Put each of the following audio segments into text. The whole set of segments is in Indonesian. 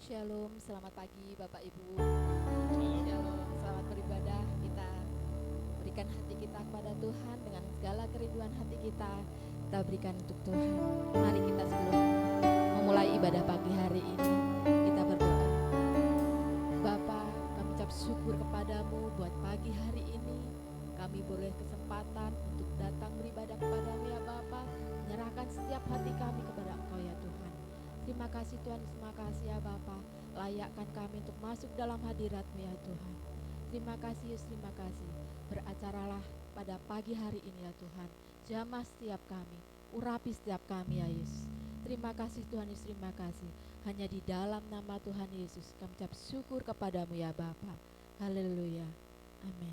Shalom, selamat pagi Bapak Ibu. Shalom. Shalom, selamat beribadah. Kita berikan hati kita kepada Tuhan dengan segala kerinduan hati kita. Kita berikan untuk Tuhan. Mari kita sebelum memulai ibadah pagi hari ini, kita berdoa. Bapa, kami ucap syukur kepadamu buat pagi hari ini. Kami boleh kesempatan untuk datang beribadah kepadamu ya Bapa. Menyerahkan setiap hati kami kepada Engkau ya Tuhan. Terima kasih Tuhan, terima kasih ya Bapa. Layakkan kami untuk masuk dalam hadirat-Mu ya Tuhan. Terima kasih Yesus, terima kasih. Beracaralah pada pagi hari ini ya Tuhan. Jamah setiap kami, urapi setiap kami ya Yesus. Terima kasih Tuhan Yesus, terima kasih. Hanya di dalam nama Tuhan Yesus kami ucap syukur kepadamu ya Bapa. Haleluya. Amin.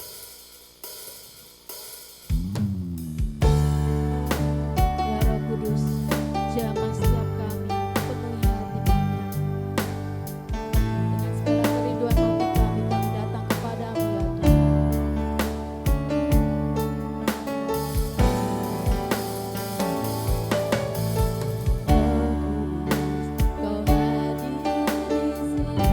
Ya Roh Kudus, jamah setiap kami, penuhi hati kami. Dengan segala kerinduan hati kami datang kepadamu ya Tuhan. Roh Kudus, Kau hadir di sini.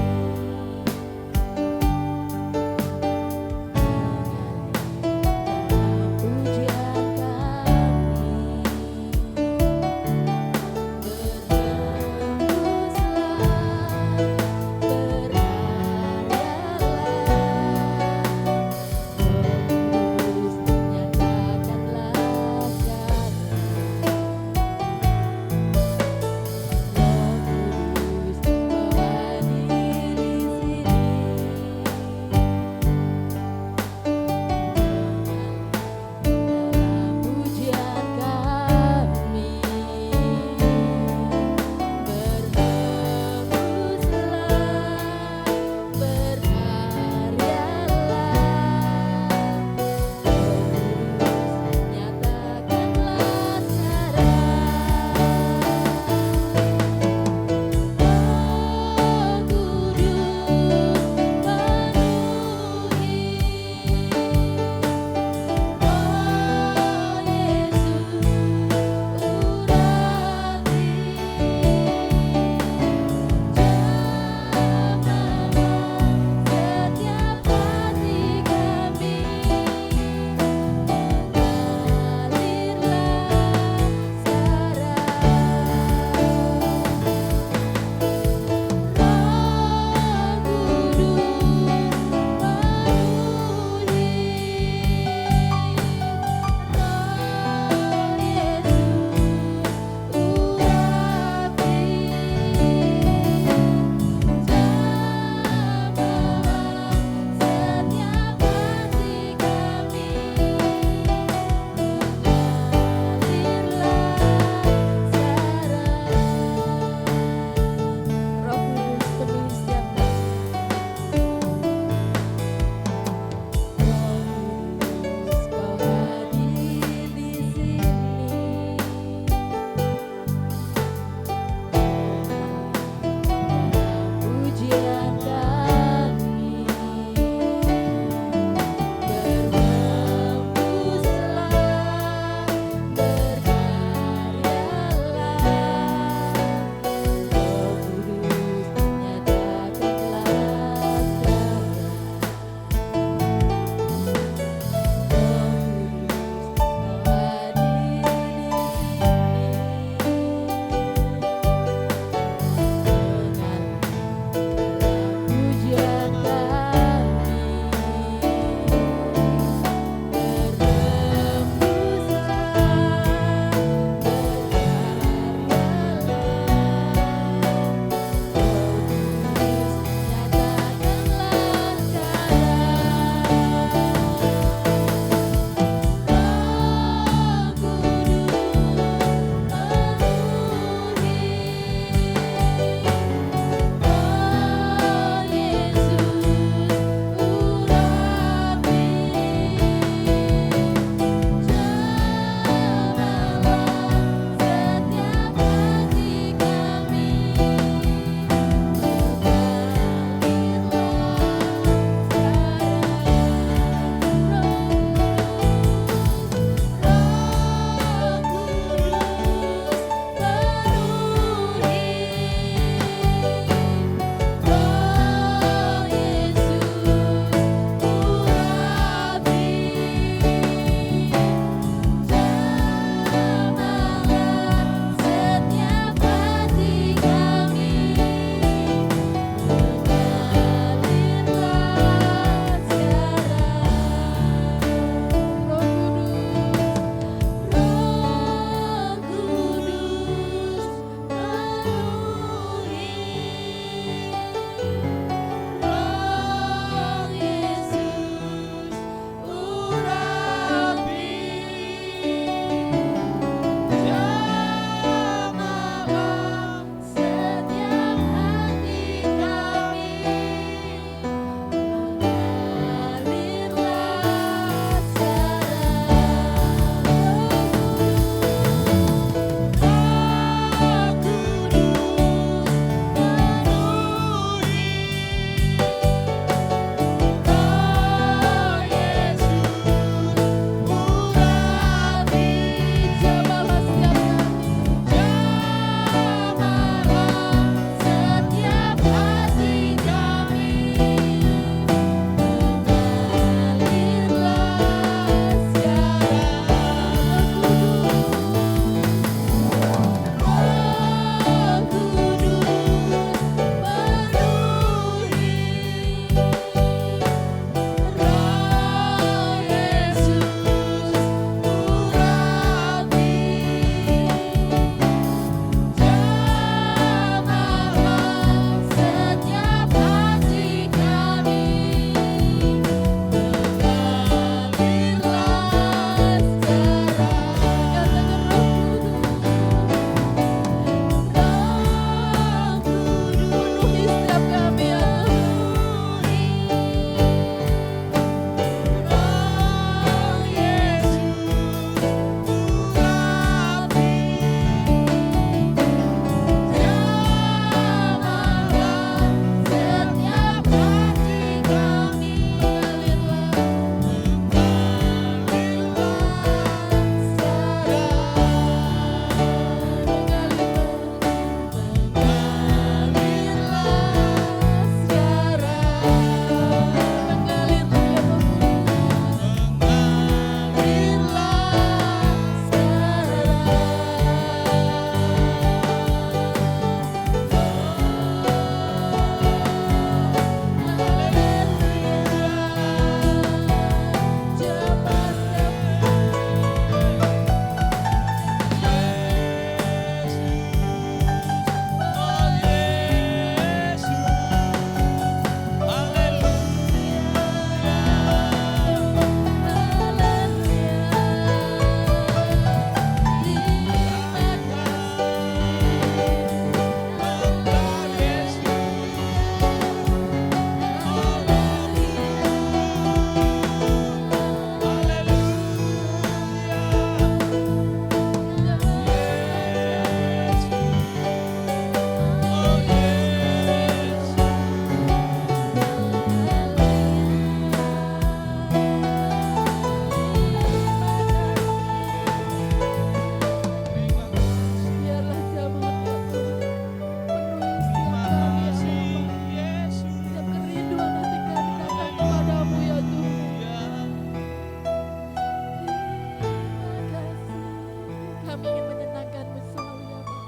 Kami ingin menyenangkan-Mu selalu ya Bapa.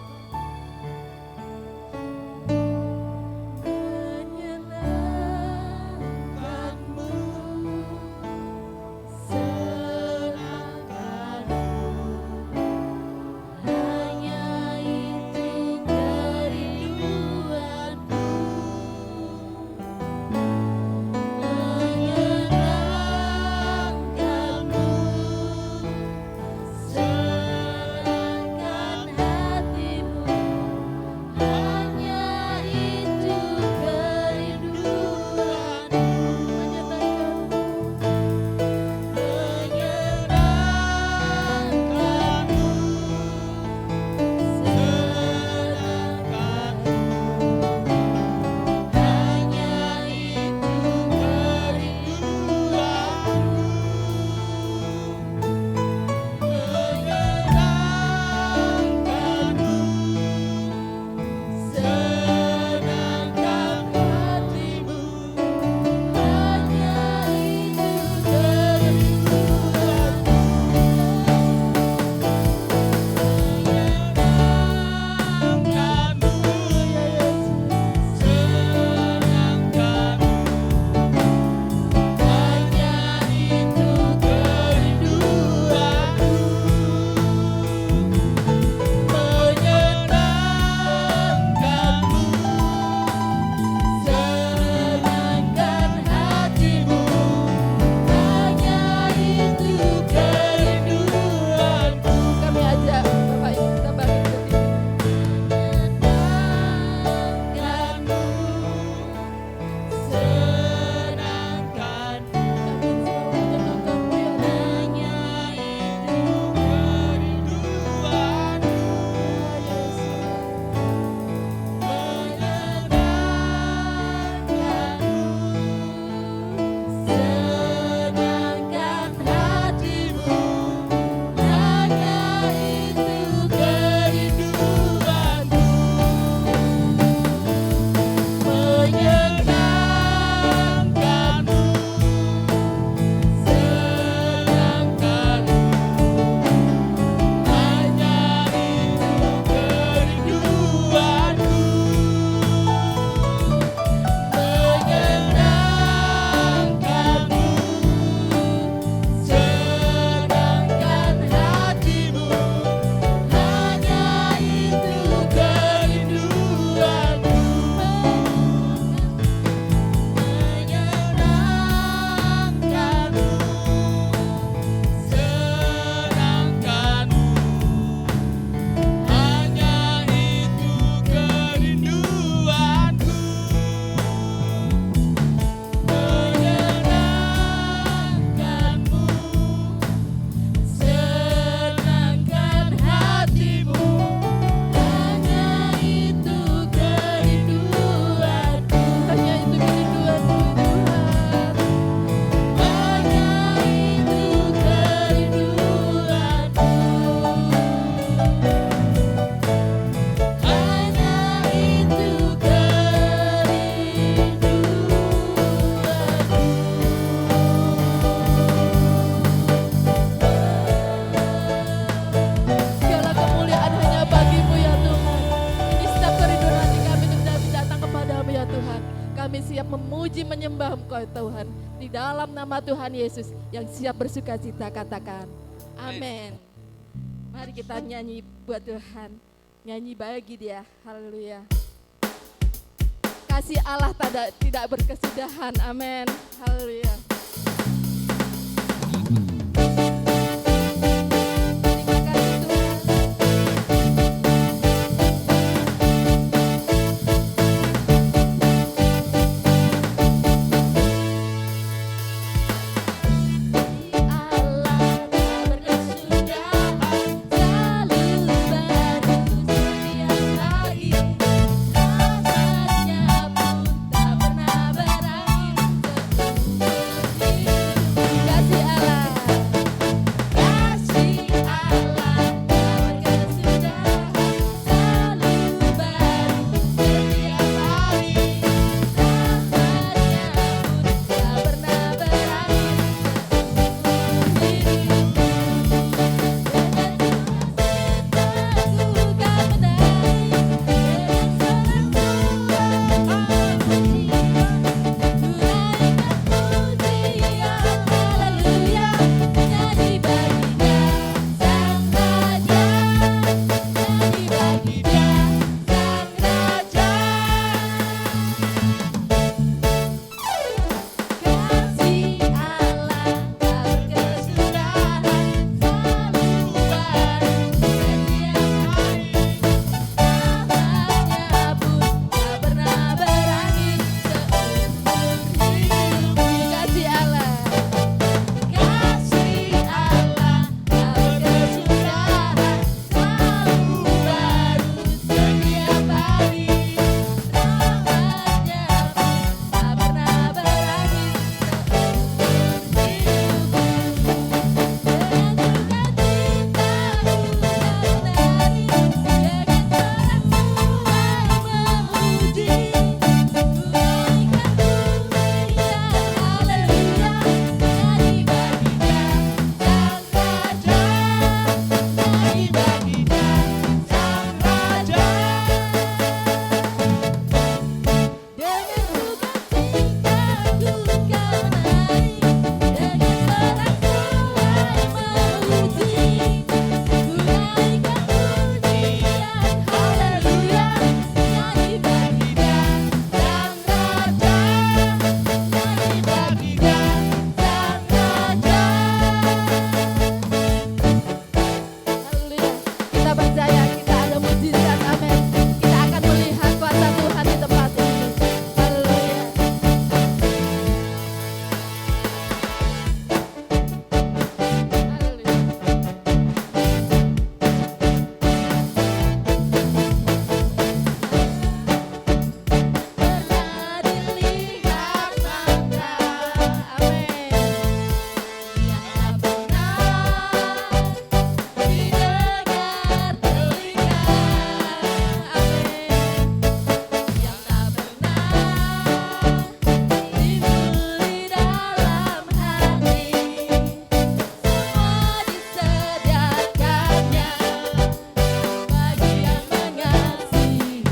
Menyenangkan-Mu, senangkan-Mu, hanya itu kerinduanku. Menyenangkan-Mu, senangkan hatimu, hanya itu kerinduanku. Menyenangkan-Mu, senangkan, hanya itu kerinduanku. Senangkan hatimu, hanya itu kerinduanku. Menyenangkan-Mu, ya Yesus. Senangkan-Mu, hanya itu kerinduanku. Menyenangkan-Mu, senangkan hatimu, hanya itu kerinduanku. Kami ajak Bapak Ibu kita bangkit berdiri. Menyenangkan-Mu, senangkan, kami selalu menyenangkan-Mu ya Tuhan. Hanya itu kerinduanku, Yesus. Senangkan hatimu, hanya itu kerinduanku. Menyenangkan-Mu, senangkan, hanya itu kerinduanku. Menyenangkan-Mu, senangkan hatimu, hanya itu kerinduanku. Menyenangkan-Mu, senangkan, hanya itu kerinduanku. Menyenangkan-Mu, senangkan hatimu, hanya itu kerinduanku. Hanya itu kerinduanku Tuhan. Hanya itu kerinduanku. Hanya itu segala kemuliaan hanya bagi-Mu ya Tuhan. Ini setiap kerinduan hati kami untuk datang kepada-Mu ya Tuhan. Kami siap memuji menyembah Engkau Tuhan. Di dalam nama Tuhan Yesus yang siap bersuka cita katakan amin. Mari kita nyanyi buat Tuhan. Nyanyi bagi Dia. Haleluya. Kasih Allah tidak berkesudahan. Amin. Haleluya. Rasanya pun tak pernah berakhir. percaya kita ada mujizat, amin. Kita akan melihat kuasa Tuhan di tempat ini. Haleluya. Pernah dilihat mata, amin, yang tak pernah didengar telinga, amin, yang tak pernah timbul di dalam hati, semua disediakannya bagi yang mengasihi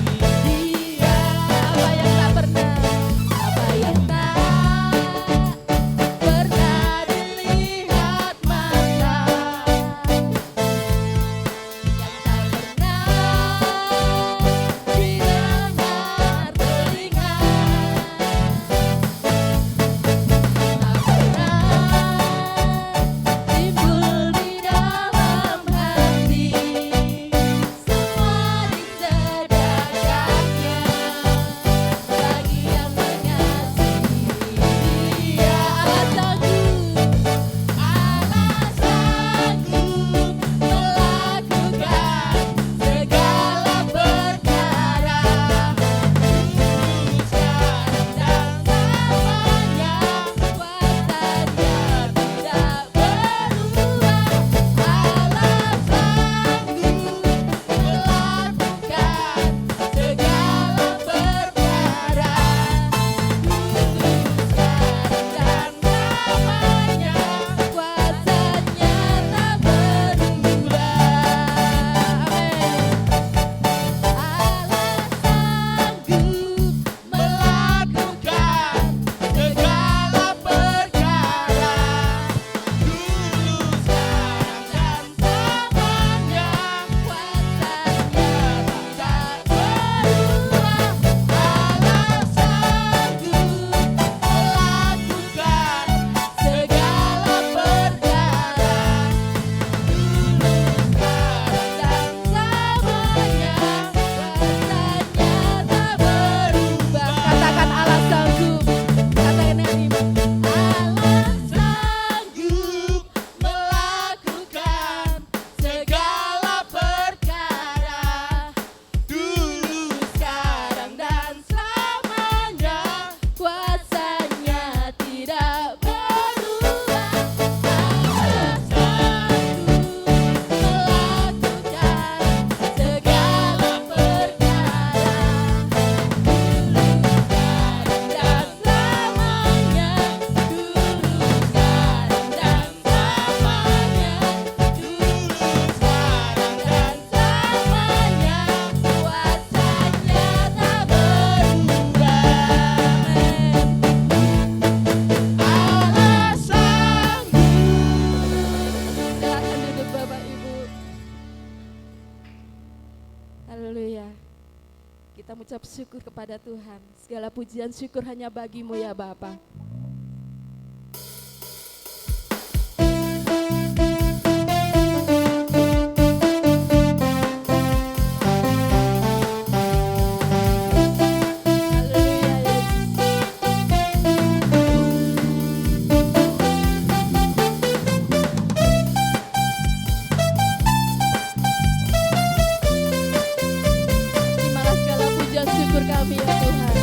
Dia. Apa yang tak pernah, apa yang tak pernah dilihat mata, yang tak pernah didengar telinga, tak pernah timbul di dalam hati, semua disediakannya bagi yang mengasihi Dia. Allah sanggup melakukan segala perkara, dulu sekarang dan selamanya, kuasanya tidak berubah. Allah sanggup melakukan segala perkara, dulu sekarang dan selamanya, kuasanya tak berubah. Amin. Allah sanggup melakukan segala perkara, dulu sekarang dan selamanya, kuasanya tidak berubah. Allah sanggup melakukan segala perkara, dulu sekarang dan selamanya, kuasanya tak berubah. Katakan Allah sanggup. Katakan dengan iman. Allah sanggup melakukan segala perkara, dulu sekarang dan selamanya, kuasanya tidak berubah. Allah sanggup melakukan segala perkara, dulu sekarang dan selamanya, dulu sekarang dan selamanya, dulu sekarang dan selamanya, kuasanya tak berubah. Allah sanggup. Silakan duduk Bapak Ibu. Haleluya. Kita mengucap syukur kepada Tuhan. Segala pujian syukur hanya bagi-Mu ya Bapa. Haleluya Yesus. Terimalah segala pujian syukur kami ya Tuhan.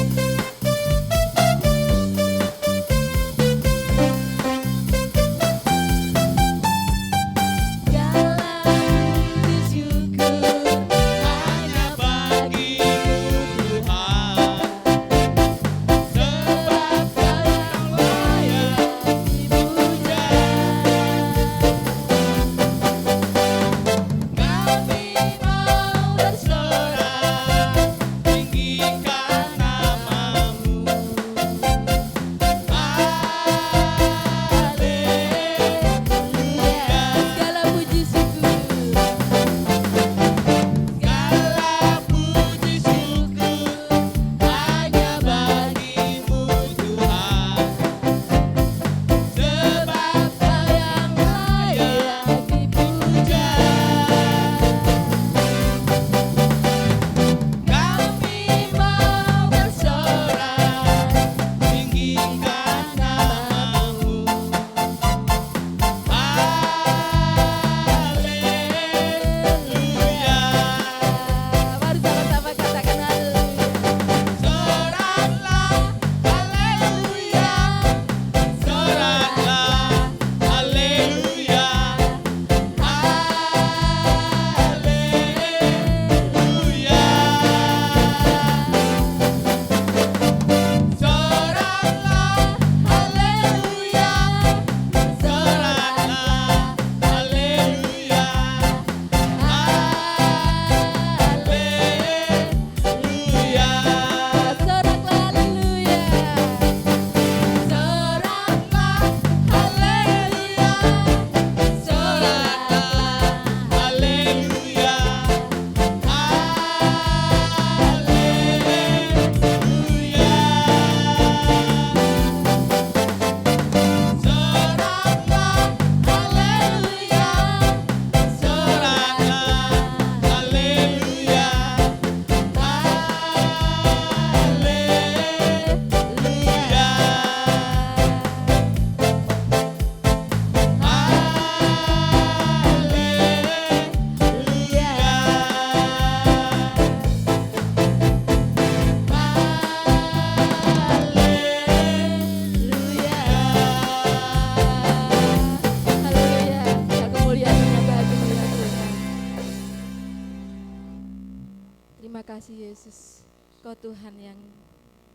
Terima kasih Yesus, Kau Tuhan yang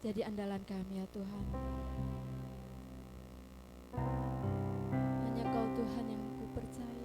jadi andalan kami ya Tuhan. Hanya Kau Tuhan yang ku percaya.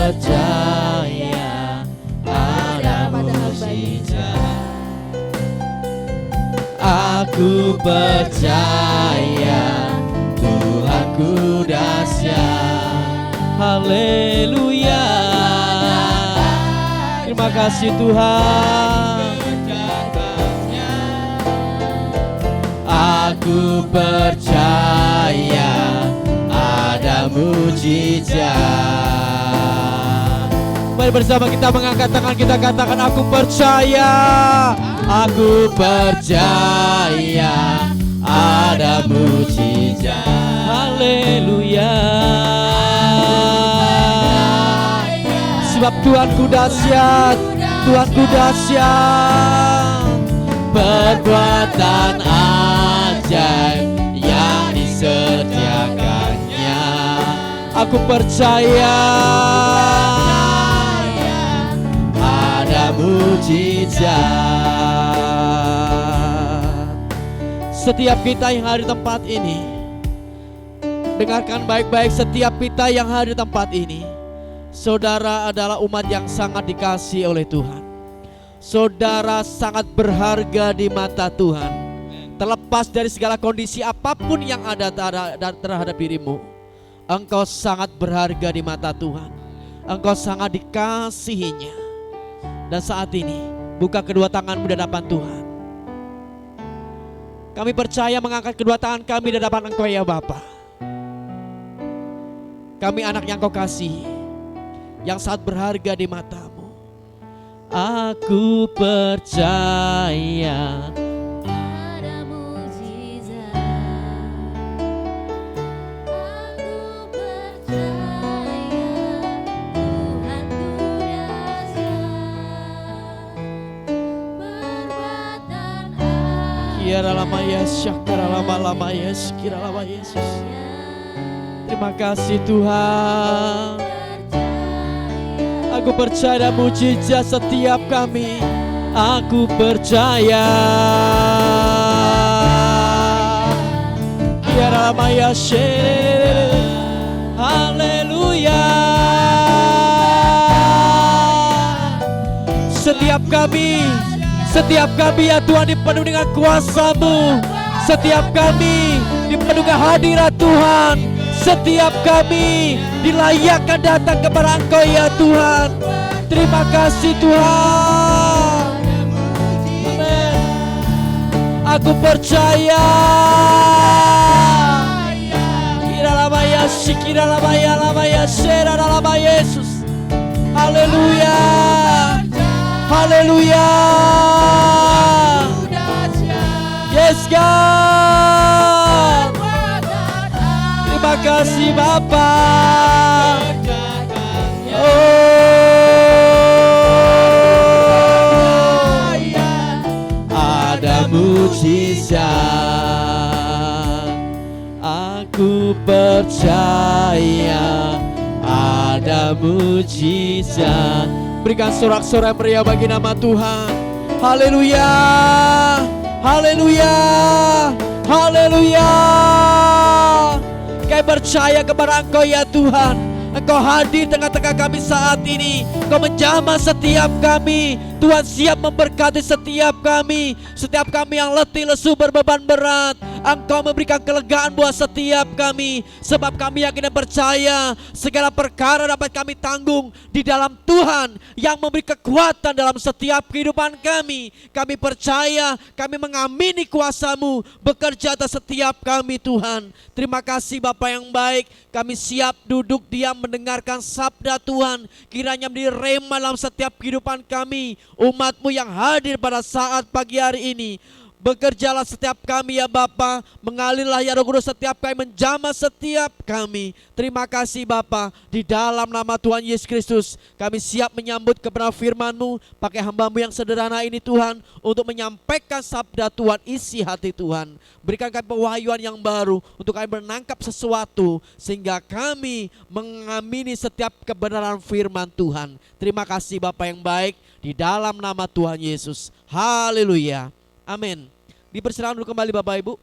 percaya ada mujizat. Aku percaya Tuhanku dahsyat. Haleluya. Terima kasih Tuhan. Aku percaya ada mujizat. Mari bersama kita mengangkat tangan, kita katakan aku percaya. Aku percaya ada mujizat. Haleluya. Sebab Tuhanku dahsyat, Tuhanku dahsyat. Perbuatan ajaib yang disediakannya. Aku percaya ada mujizat. Setiap kita yang ada di tempat ini, dengarkan baik-baik, setiap kita yang ada di tempat ini, saudara adalah umat yang sangat dikasihi oleh Tuhan. Saudara sangat berharga di mata Tuhan. Terlepas dari segala kondisi apapun yang ada terhadap dirimu, engkau sangat berharga di mata Tuhan. Engkau sangat dikasihinya. Dan saat ini buka kedua tanganmu di hadapan Tuhan. Kami percaya mengangkat kedua tangan kami di hadapan Engkau ya Bapa. Kami anak yang Kau kasihi, yang sangat berharga di matamu. Aku percaya ada mujizat. Aku percaya Tuhanku dahsyat. Perbuatan Kira lama Yesus, kira lama Yesus, kira lama Yesus. Terima kasih Tuhan. Aku percaya mujizat setiap kami. Aku percaya. Kira lama Yesus. Haleluya. Setiap kami ya Tuhan dipenuhi dengan kuasa-Mu. Setiap kami dipenuhi dengan hadirat Tuhan. Setiap kami dilayakkan datang kepada Engkau ya Tuhan. Terima kasih Tuhan. Amin. Aku percaya. Kira lama ya, kira lama ya, sera lama Yesus. Haleluya. Haleluya. Yes God. Terima kasih Bapa. Oh, ada mujizat. Aku percaya ada mujizat. Berikan sorak-sorai meriah bagi nama Tuhan. Haleluya. Haleluya. Haleluya. Kami percaya kepada Engkau ya Tuhan. Engkau hadir tengah-tengah kami saat ini. Engkau menjamah setiap kami. Tuhan siap memberkati setiap kami. Setiap kami yang letih, lesu, berbeban berat, Engkau memberikan kelegaan buat setiap kami. Sebab kami yakin dan percaya segala perkara dapat kami tanggung di dalam Tuhan yang memberi kekuatan dalam setiap kehidupan kami. Kami percaya, kami mengamini kuasa-Mu bekerja atas setiap kami Tuhan. Terima kasih Bapa yang baik. Kami siap duduk diam mendengarkan sabda Tuhan. Kiranya menjadi rema dalam setiap kehidupan kami, umat-Mu yang hadir pada saat pagi hari ini. Bekerjalah setiap kami ya Bapa, mengalirlah ya Roh Kudus setiap kami, menjamah setiap kami. Terima kasih Bapa, di dalam nama Tuhan Yesus Kristus kami siap menyambut kebenaran firman-Mu. Pakai hamba-Mu yang sederhana ini Tuhan, untuk menyampaikan sabda Tuhan, isi hati Tuhan. Berikan kami pewahyuan yang baru, untuk kami menangkap sesuatu, sehingga kami mengamini setiap kebenaran firman Tuhan. Terima kasih Bapa yang baik, di dalam nama Tuhan Yesus. Haleluya. Amin. Dipersilakan dulu kembali Bapak Ibu.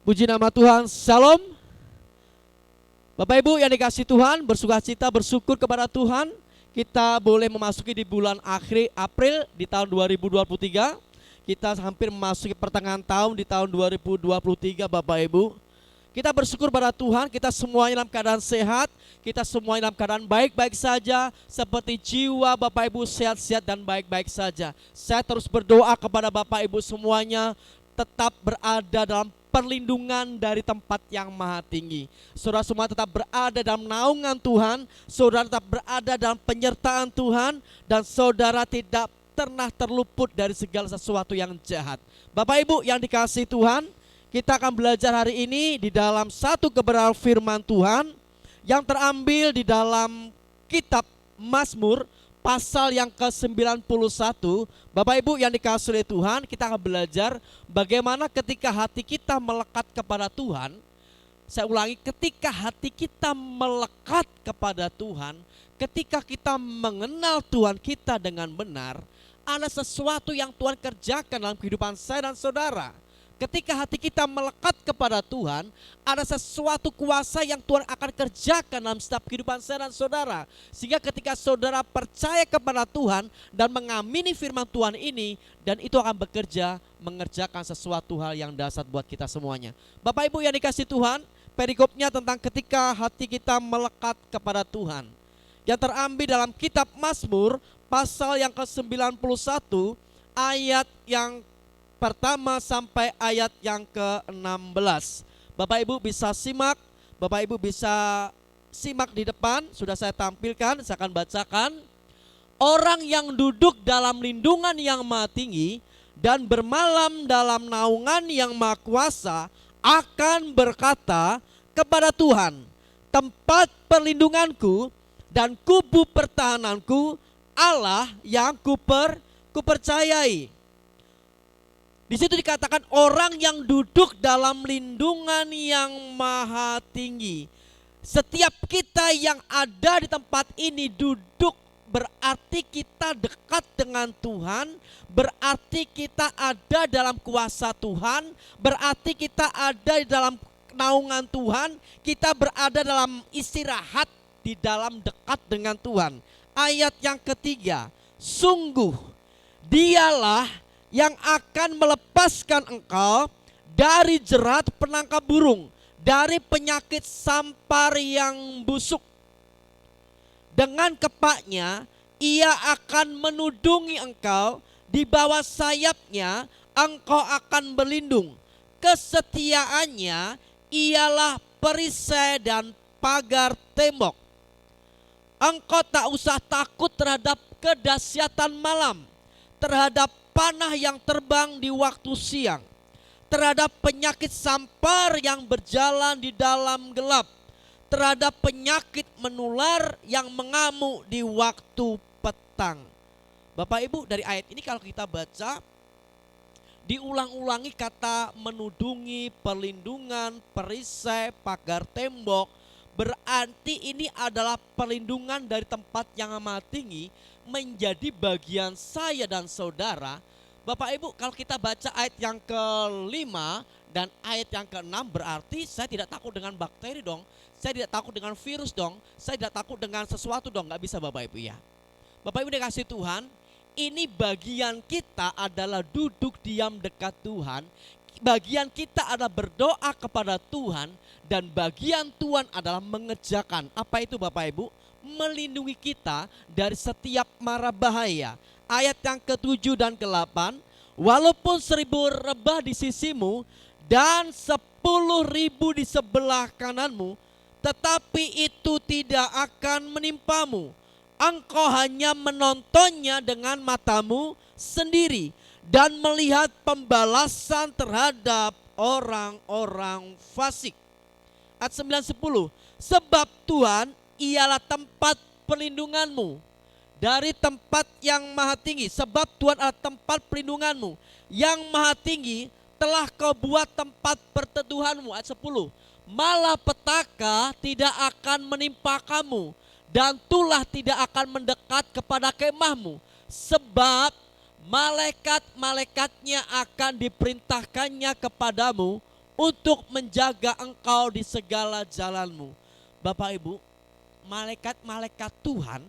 Puji nama Tuhan. Shalom. Bapak Ibu yang dikasihi Tuhan, bersukacita bersyukur kepada Tuhan. Kita boleh memasuki di bulan akhir April di tahun 2023. Kita hampir memasuki pertengahan tahun di tahun 2023 Bapak Ibu. Kita bersyukur pada Tuhan, kita semuanya dalam keadaan sehat, kita semuanya dalam keadaan baik-baik saja, seperti jiwa Bapak Ibu sehat-sehat dan baik-baik saja. Saya terus berdoa kepada Bapak Ibu semuanya tetap berada dalam perlindungan dari tempat yang maha tinggi. Saudara semua tetap berada dalam naungan Tuhan, saudara tetap berada dalam penyertaan Tuhan, dan saudara tidak pernah terluput dari segala sesuatu yang jahat. Bapak Ibu yang dikasihi Tuhan, kita akan belajar hari ini di dalam satu kebenaran firman Tuhan yang terambil di dalam kitab Mazmur pasal yang ke-91. Bapak Ibu yang dikasihi oleh Tuhan, kita akan belajar bagaimana ketika hati kita melekat kepada Tuhan. Saya ulangi, ketika hati kita melekat kepada Tuhan, ketika kita mengenal Tuhan kita dengan benar, ada sesuatu yang Tuhan kerjakan dalam kehidupan saya dan saudara. Ketika hati kita melekat kepada Tuhan, ada sesuatu kuasa yang Tuhan akan kerjakan dalam setiap kehidupan saya dan saudara. Sehingga ketika saudara percaya kepada Tuhan dan mengamini firman Tuhan ini, dan itu akan bekerja mengerjakan sesuatu hal yang dahsyat buat kita semuanya. Bapak Ibu yang dikasihi Tuhan, perikopnya tentang ketika hati kita melekat kepada Tuhan, yang terambil dalam kitab Mazmur pasal yang ke-91 ayat yang pertama sampai ayat yang ke-16. Bapak Ibu bisa simak, Bapak Ibu bisa simak di depan, sudah saya tampilkan, saya akan bacakan. Orang yang duduk dalam lindungan yang maha tinggi dan bermalam dalam naungan yang maha kuasa akan berkata kepada Tuhan, tempat perlindunganku dan kubu pertahananku, Allah yang kupercayai. Di situ dikatakan orang yang duduk dalam lindungan yang maha tinggi. Setiap kita yang ada di tempat ini duduk berarti kita dekat dengan Tuhan, berarti kita ada dalam kuasa Tuhan, berarti kita ada di dalam naungan Tuhan, kita berada dalam istirahat di dalam dekat dengan Tuhan. Ayat yang ketiga, sungguh dialah yang akan melepaskan engkau dari jerat penangkap burung, dari penyakit sampar yang busuk. Dengan kepaknya ia akan menudungi engkau, di bawah sayapnya engkau akan berlindung. Kesetiaannya ialah perisai dan pagar tembok. Engkau tak usah takut terhadap kedahsyatan malam, terhadap panah yang terbang di waktu siang, terhadap penyakit sampar yang berjalan di dalam gelap, terhadap penyakit menular yang mengamuk di waktu petang. Bapak Ibu, dari ayat ini kalau kita baca, diulang-ulangi kata menudungi, perlindungan, perisai, pagar tembok. Berarti ini adalah perlindungan dari tempat yang amat tinggi menjadi bagian saya dan saudara. Bapak Ibu, kalau kita baca ayat yang ke-5 dan ayat yang ke-6, berarti saya tidak takut dengan bakteri dong, saya tidak takut dengan virus dong, saya tidak takut dengan sesuatu dong, nggak bisa Bapak Ibu ya. Bapak Ibu dikasih Tuhan, ini bagian kita adalah duduk diam dekat Tuhan, bagian kita adalah berdoa kepada Tuhan, dan bagian Tuhan adalah mengerjakan. Apa itu Bapak Ibu? Melindungi kita dari setiap mara bahaya. Ayat yang ke-7 dan ke-8, walaupun 1000 rebah di sisimu dan 10.000 di sebelah kananmu, tetapi itu tidak akan menimpamu. Engkau hanya menontonnya dengan matamu sendiri dan melihat pembalasan terhadap orang-orang fasik. Ayat 9-10, sebab Tuhan ialah tempat perlindunganmu dari tempat yang maha tinggi. Sebab Tuhan adalah tempat perlindunganmu yang maha tinggi, telah kau buat tempat perteduhanmu. Ayat 10, malapetaka tidak akan menimpa kamu, dan tulah tidak akan mendekat kepada kemahmu, sebab malaikat-malaikatnya akan diperintahkannya kepadamu untuk menjaga engkau di segala jalanmu. Bapak Ibu, malaikat-malaikat Tuhan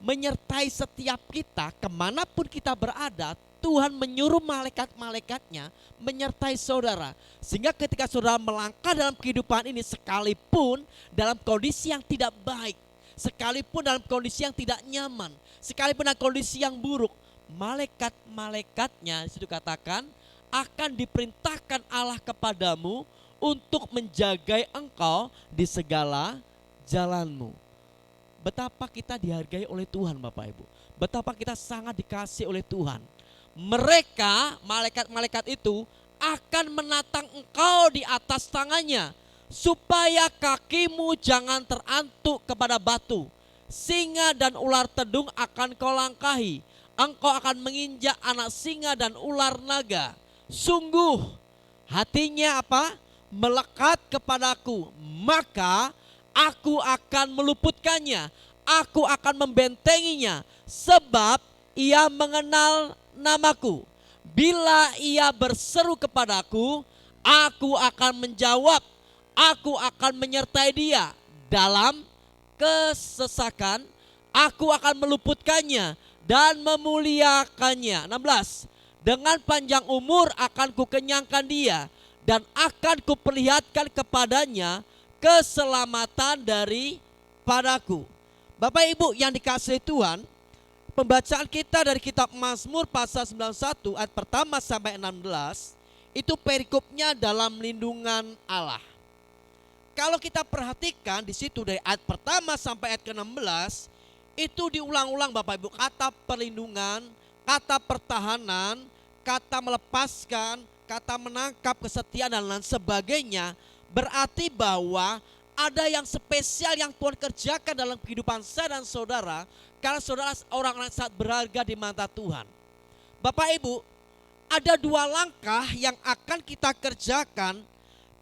menyertai setiap kita kemanapun kita berada. Tuhan menyuruh malaikat-malaikatnya menyertai saudara. Sehingga ketika saudara melangkah dalam kehidupan ini, sekalipun dalam kondisi yang tidak baik, sekalipun dalam kondisi yang tidak nyaman, sekalipun dalam kondisi yang buruk, malaikat-malaikatnya disitu katakan akan diperintahkan Allah kepadamu untuk menjagai engkau di segala jalanmu. Betapa kita dihargai oleh Tuhan Bapak Ibu. Betapa kita sangat dikasih oleh Tuhan. Mereka, malaikat-malaikat itu akan menatang engkau di atas tangannya, supaya kakimu jangan terantuk kepada batu. Singa dan ular tedung akan kau langkahi. Engkau akan menginjak anak singa dan ular naga. Sungguh hatinya apa? Melekat kepadaku, maka aku akan meluputkannya. Aku akan membentenginya, sebab ia mengenal namaku. Bila ia berseru kepadaku, aku akan menjawab. Aku akan menyertai dia dalam kesesakan. Aku akan meluputkannya dan memuliakannya. 16. Dengan panjang umur akan kukenyangkan dia, dan akan kuperlihatkan kepadanya keselamatan daripadaku. Bapak Ibu yang dikasihi Tuhan, pembacaan kita dari kitab Mazmur pasal 91 ayat pertama sampai 16 itu perikopnya dalam lindungan Allah. Kalau kita perhatikan di situ dari ayat pertama sampai ayat ke-16 itu diulang-ulang Bapak Ibu, kata perlindungan, kata pertahanan, kata melepaskan, kata menangkap, kesetiaan dan lain sebagainya. Berarti bahwa ada yang spesial yang Tuhan kerjakan dalam kehidupan saya dan saudara, karena saudara orang yang sangat berharga di mata Tuhan. Bapak Ibu, ada dua langkah yang akan kita kerjakan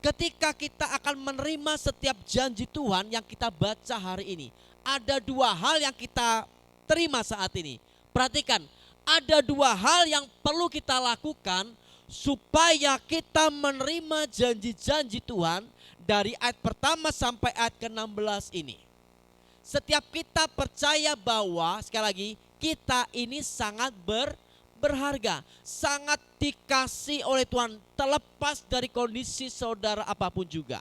ketika kita akan menerima setiap janji Tuhan yang kita baca hari ini. Ada dua hal yang kita terima saat ini. Perhatikan, ada dua hal yang perlu kita lakukan supaya kita menerima janji-janji Tuhan dari ayat pertama sampai ayat ke-16 ini. Setiap kita percaya bahwa, sekali lagi, kita ini sangat berharga, sangat dikasih oleh Tuhan, terlepas dari kondisi saudara apapun juga.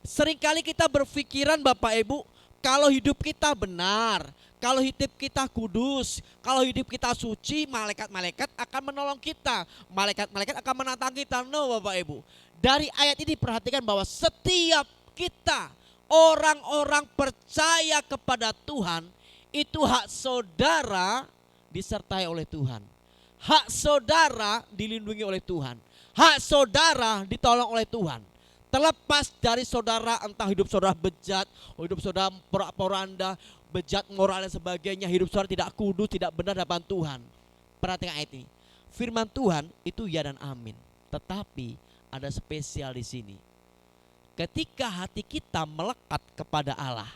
Seringkali kita berpikiran Bapak Ibu, kalau hidup kita benar, kalau hidup kita kudus, kalau hidup kita suci, malaikat-malaikat akan menolong kita. Malaikat-malaikat akan menatang kita. No Bapak Ibu. Dari ayat ini perhatikan bahwa setiap kita, orang-orang percaya kepada Tuhan, itu hak saudara disertai oleh Tuhan. Hak saudara dilindungi oleh Tuhan. Hak saudara ditolong oleh Tuhan. Terlepas dari saudara, entah hidup saudara bejat, hidup saudara porak-poranda, bejat moral dan sebagainya, hidup saudara tidak kudus, tidak benar di hadapan Tuhan. Perhatikan ayat ini. Firman Tuhan itu ya dan amin. Tetapi ada spesial di sini. Ketika hati kita melekat kepada Allah.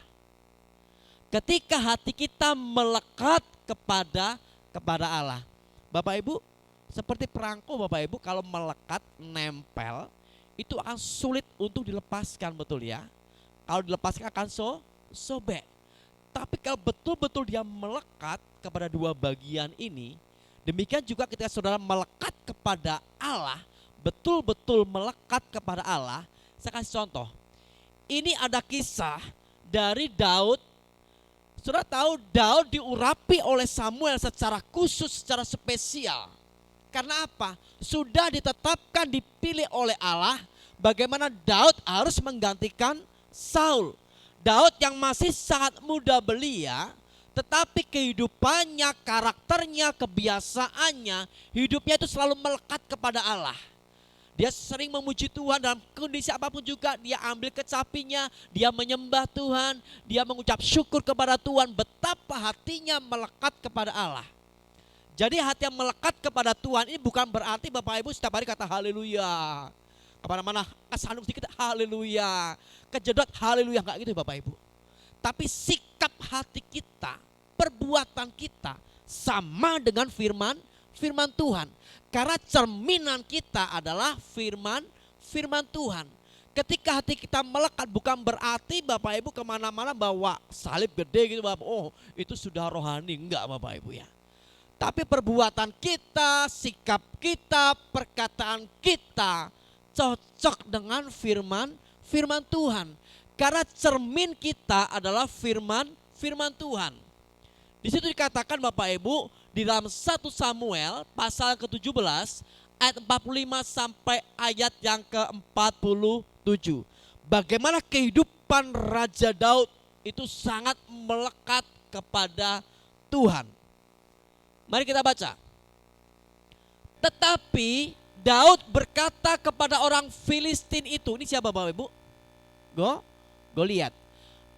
Ketika hati kita melekat kepada Allah. Bapak Ibu, seperti perangko Bapak Ibu, kalau melekat, nempel, itu akan sulit untuk dilepaskan, betul ya. Kalau dilepaskan akan sobek. Tapi kalau betul-betul dia melekat kepada dua bagian ini, demikian juga ketika saudara melekat kepada Allah, betul-betul melekat kepada Allah. Saya kasih contoh. Ini ada kisah dari Daud. Saudara tahu Daud diurapi oleh Samuel secara khusus, secara spesial. Karena apa? Sudah ditetapkan, dipilih oleh Allah bagaimana Daud harus menggantikan Saul. Daud yang masih sangat muda belia, tetapi kehidupannya, karakternya, kebiasaannya, hidupnya itu selalu melekat kepada Allah. Dia sering memuji Tuhan dalam kondisi apapun juga. Dia ambil kecapinya, dia menyembah Tuhan, dia mengucap syukur kepada Tuhan. Betapa hatinya melekat kepada Allah. Jadi hati yang melekat kepada Tuhan ini bukan berarti Bapak Ibu setiap hari kata haleluya. Kemana-mana kesandung sedikit haleluya, kejedot haleluya, enggak gitu Bapak Ibu. Tapi sikap hati kita, perbuatan kita sama dengan firman Tuhan. Karena cerminan kita adalah firman firman Tuhan. Ketika hati kita melekat bukan berarti Bapak Ibu kemana-mana bawa salib gede gitu Bapak. Oh itu sudah rohani, enggak Bapak Ibu ya. Tapi perbuatan kita, sikap kita, perkataan kita cocok dengan firman Tuhan. Karena cermin kita adalah firman Tuhan. Di situ dikatakan Bapak Ibu di dalam 1 Samuel pasal ke-17 ayat 45 sampai ayat yang ke-47. Bagaimana kehidupan Raja Daud itu sangat melekat kepada Tuhan. Mari kita baca. Tetapi Daud berkata kepada orang Filistin itu, ini siapa Bapak Ibu? Goliat.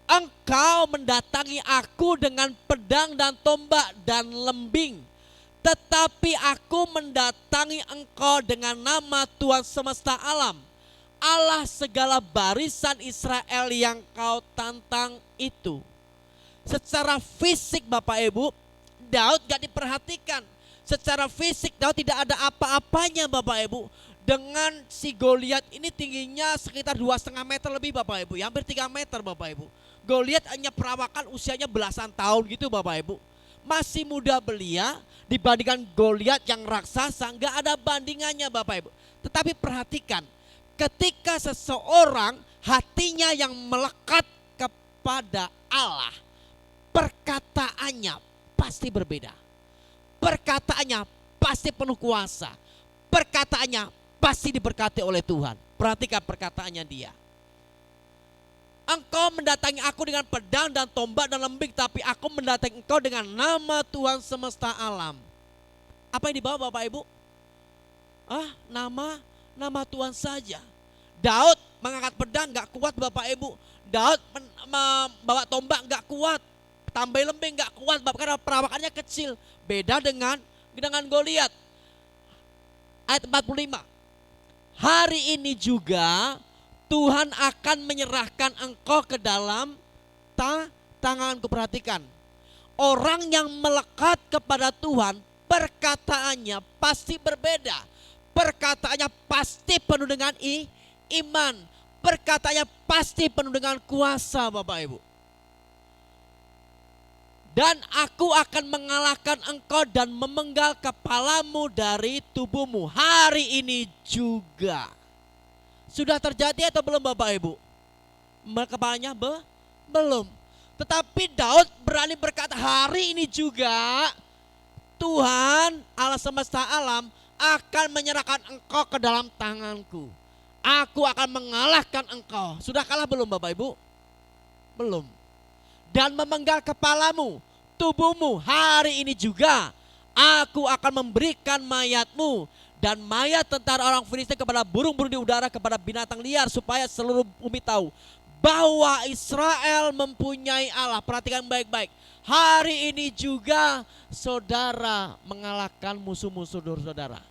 Engkau mendatangi aku dengan pedang dan tombak dan lembing. Tetapi aku mendatangi engkau dengan nama Tuhan semesta alam, Allah segala barisan Israel yang kau tantang itu. Secara fisik Bapak Ibu, Daud gak diperhatikan. Secara fisik Daud tidak ada apa-apanya Bapak Ibu. Dengan si Goliat ini tingginya sekitar 2,5 meter lebih Bapak Ibu, hampir 3 meter Bapak Ibu. Goliat hanya perawakan usianya belasan tahun gitu Bapak Ibu. Masih muda belia dibandingkan Goliat yang raksasa, nggak ada bandingannya Bapak Ibu. Tetapi perhatikan, ketika seseorang hatinya yang melekat kepada Allah, perkataannya pasti berbeda. Perkataannya pasti penuh kuasa. Perkataannya pasti diberkati oleh Tuhan. Perhatikan perkataannya dia. Engkau mendatangi aku dengan pedang dan tombak dan lembing, tapi aku mendatangi engkau dengan nama Tuhan semesta alam. Apa yang dibawa Bapak Ibu? Nama Tuhan saja. Daud mengangkat pedang gak kuat Bapak Ibu. Daud membawa tombak gak kuat. Tambah lembing gak kuat karena perawakannya kecil. Beda dengan Goliat. Ayat 45. Hari ini juga Tuhan akan menyerahkan engkau ke dalam tanganku. Perhatikan, orang yang melekat kepada Tuhan, perkataannya pasti berbeda. Perkataannya pasti penuh dengan iman. Perkataannya pasti penuh dengan kuasa Bapak Ibu. Dan aku akan mengalahkan engkau dan memenggal kepalamu dari tubuhmu. Hari ini juga. Sudah terjadi atau belum Bapak Ibu? Kepalanya belum. Tetapi Daud berani berkata, hari ini juga Tuhan Allah semesta alam akan menyerahkan engkau ke dalam tanganku. Aku akan mengalahkan engkau. Sudah kalah belum Bapak Ibu? Belum. Dan memenggal kepalamu, tubuhmu. Hari ini juga aku akan memberikan mayatmu dan mayat tentara orang Filistin kepada burung-burung di udara, kepada binatang liar, supaya seluruh bumi tahu bahwa Israel mempunyai Allah. Perhatikan baik-baik. Hari ini juga saudara mengalahkan musuh-musuh saudara.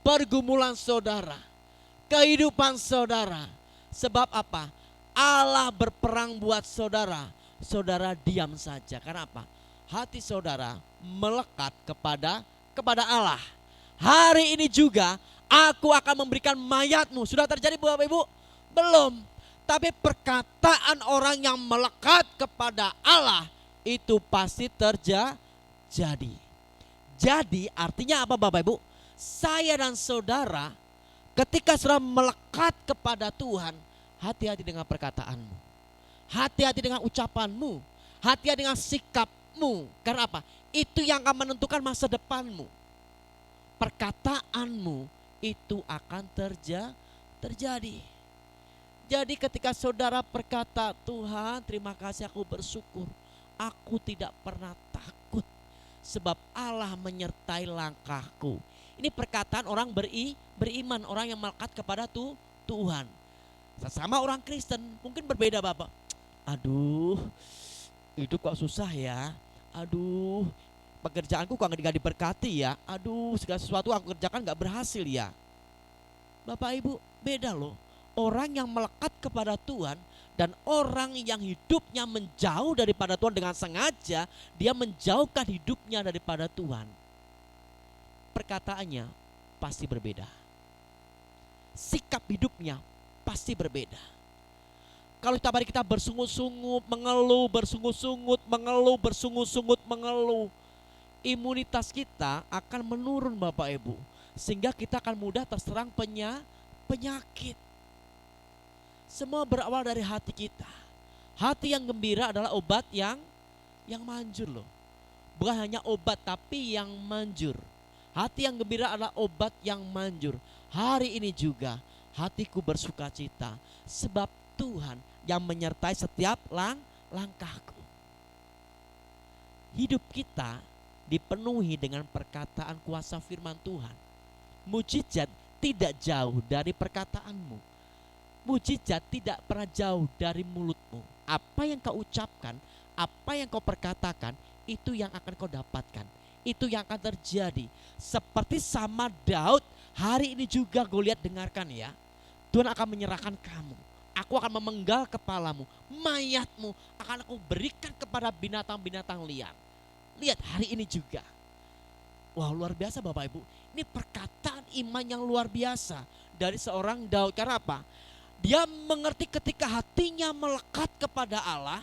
Pergumulan saudara, kehidupan saudara. Sebab apa? Allah berperang buat saudara. Saudara diam saja. Karena apa? Hati saudara melekat kepada Allah. Hari ini juga aku akan memberikan mayatmu. Sudah terjadi Bapak Ibu? Belum. Tapi perkataan orang yang melekat kepada Allah itu pasti terjadi. Jadi artinya apa Bapak Ibu? Saya dan saudara ketika sudah melekat kepada Tuhan, hati-hati dengan perkataanmu. Hati-hati dengan ucapanmu. Hati-hati dengan sikapmu. Karena apa? Itu yang akan menentukan masa depanmu. Perkataanmu itu akan terjadi. Jadi ketika saudara berkata, Tuhan terima kasih, aku bersyukur, aku tidak pernah takut sebab Allah menyertai langkahku. Ini perkataan orang beriman, orang yang melekat kepada Tuhan. Sesama orang Kristen mungkin berbeda Bapak. Aduh, hidup kok susah ya. Aduh, pekerjaanku kok gak diberkati ya. Aduh, segala sesuatu aku kerjakan gak berhasil ya. Bapak Ibu, beda loh. Orang yang melekat kepada Tuhan dan orang yang hidupnya menjauh daripada Tuhan dengan sengaja, dia menjauhkan hidupnya daripada Tuhan. Perkataannya pasti berbeda. sikap hidupnya pasti berbeda. Kalau tiap hari kita bersungut-sungut, mengeluh, bersungut-sungut, mengeluh, bersungut-sungut, mengeluh, imunitas kita akan menurun Bapak Ibu. Sehingga kita akan mudah terserang penyakit. Semua berawal dari hati kita. Hati yang gembira adalah obat yang manjur loh. Bukan hanya obat tapi yang manjur. Hati yang gembira adalah obat yang manjur. Hari ini juga hatiku bersuka cita sebab Tuhan yang menyertai setiap langkahku. Hidup kita dipenuhi dengan perkataan kuasa firman Tuhan. Mujizat tidak jauh dari perkataanmu. Mujizat tidak pernah jauh dari mulutmu. Apa yang kau ucapkan, apa yang kau perkatakan, itu yang akan kau dapatkan. Itu yang akan terjadi. Seperti sama Daud, hari ini juga gue lihat, dengarkan ya. Tuhan akan menyerahkan kamu. Aku akan memenggal kepalamu, mayatmu akan aku berikan kepada binatang-binatang liar. Lihat hari ini juga. Wah, luar biasa Bapak Ibu. Ini perkataan iman yang luar biasa dari seorang Daud. Karena apa? Dia mengerti ketika hatinya melekat kepada Allah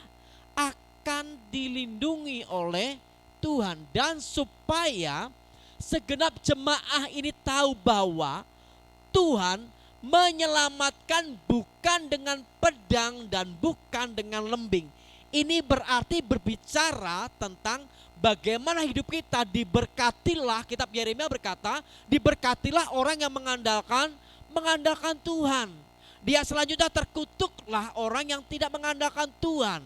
akan dilindungi oleh Tuhan. Dan supaya segenap jemaah ini tahu bahwa Tuhan menyelamatkan bukan dengan pedang dan bukan dengan lembing. Ini berarti berbicara tentang bagaimana hidup kita diberkatilah. Kitab Yeremia berkata, diberkatilah orang yang mengandalkan Tuhan. Dia selanjutnya terkutuklah orang yang tidak mengandalkan Tuhan.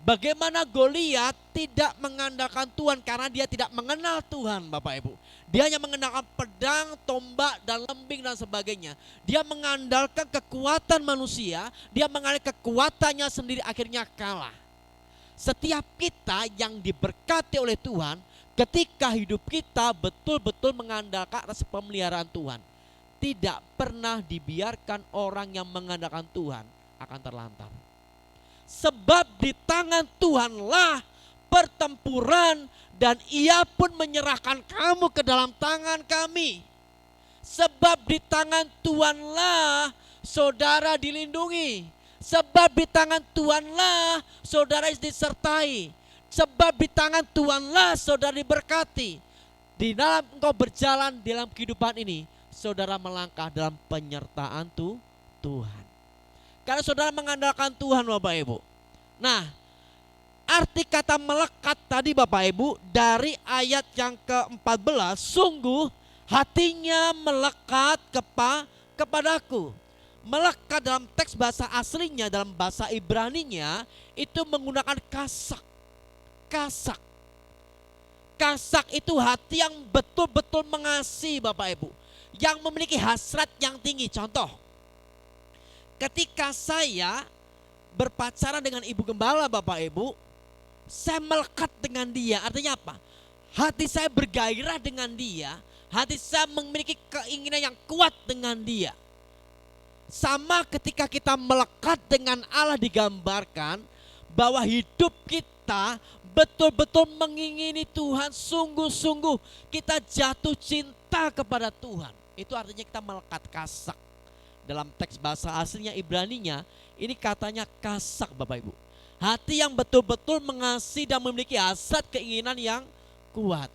Bagaimana Goliat tidak mengandalkan Tuhan karena dia tidak mengenal Tuhan Bapak Ibu. Dia hanya mengandalkan pedang, tombak, dan lembing dan sebagainya. Dia mengandalkan kekuatan manusia, dia mengandalkan kekuatannya sendiri, akhirnya kalah. Setiap kita yang diberkati oleh Tuhan, ketika hidup kita betul-betul mengandalkan atas pemeliharaan Tuhan, tidak pernah dibiarkan orang yang mengandalkan Tuhan akan terlantar. Sebab di tangan Tuhanlah pertempuran dan Ia pun menyerahkan kamu ke dalam tangan kami. Sebab di tangan Tuhanlah saudara dilindungi. Sebab di tangan Tuhanlah saudara disertai. Sebab di tangan Tuhanlah saudara diberkati. Di dalam engkau berjalan dalam kehidupan ini, saudara melangkah dalam penyertaan Tuhan. Karena saudara mengandalkan Tuhan Bapak Ibu. Nah, arti kata melekat tadi Bapak Ibu dari ayat yang ke-14, sungguh hatinya melekat kepadaku. Melekat dalam teks bahasa aslinya, dalam bahasa Ibraninya itu menggunakan kasak. Kasak itu hati yang betul-betul mengasihi Bapak Ibu, yang memiliki hasrat yang tinggi. Contoh, ketika saya berpacaran dengan ibu gembala Bapak Ibu, saya melekat dengan dia. Artinya apa? Hati saya bergairah dengan dia. Hati saya memiliki keinginan yang kuat dengan dia. Sama ketika kita melekat dengan Allah, digambarkan bahwa hidup kita betul-betul mengingini Tuhan. Sungguh-sungguh kita jatuh cinta kepada Tuhan. Itu artinya kita melekat, kasak. Dalam teks bahasa aslinya Ibraninya, ini katanya kasak Bapak Ibu. Hati yang betul-betul mengasihi dan memiliki hasrat keinginan yang kuat.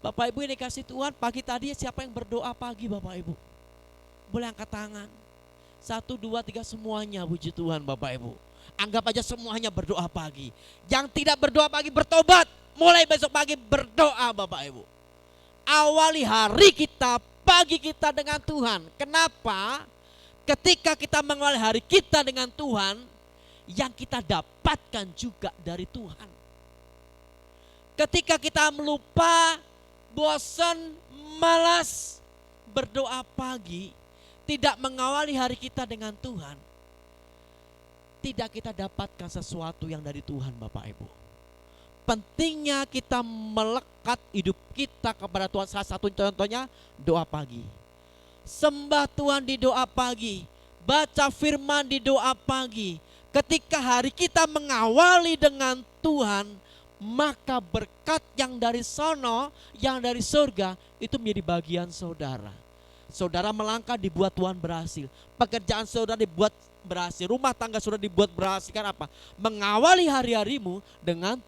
Bapak Ibu ini kasih Tuhan, pagi tadi siapa yang berdoa pagi Bapak Ibu? Boleh angkat tangan. 1, 2, 3 semuanya, puji Tuhan Bapak Ibu. Anggap aja semuanya berdoa pagi. Yang tidak berdoa pagi bertobat. Mulai besok pagi berdoa Bapak Ibu. Awali hari kita, pagi kita dengan Tuhan. Kenapa? Ketika kita mengawali hari kita dengan Tuhan, yang kita dapatkan juga dari Tuhan. Ketika kita melupa, bosan, malas berdoa pagi, tidak mengawali hari kita dengan Tuhan, tidak kita dapatkan sesuatu yang dari Tuhan Bapak Ibu. Pentingnya kita melekat hidup kita kepada Tuhan. Salah satu contohnya doa pagi. Sembah Tuhan di doa pagi, baca firman di doa pagi. Ketika hari kita mengawali dengan Tuhan, maka berkat yang dari sono, yang dari surga itu menjadi bagian saudara. Saudara melangkah dibuat Tuhan berhasil. Pekerjaan saudara dibuat berhasil. Rumah tangga saudara dibuat berhasil. Kan apa? Mengawali hari-harimu dengan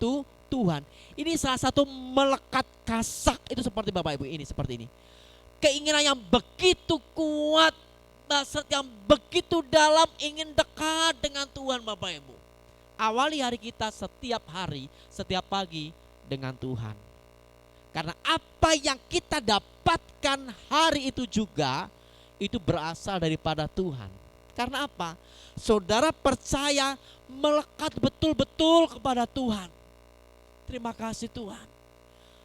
Tuhan. Ini salah satu melekat kasak itu seperti Bapak Ibu ini, seperti ini. Keinginan yang begitu kuat, hasrat yang begitu dalam, ingin dekat dengan Tuhan Bapak Ibu. Awali hari kita setiap hari, setiap pagi dengan Tuhan. Karena apa yang kita dapatkan hari itu juga itu berasal daripada Tuhan. Karena apa? Saudara percaya melekat betul-betul kepada Tuhan. Terima kasih Tuhan.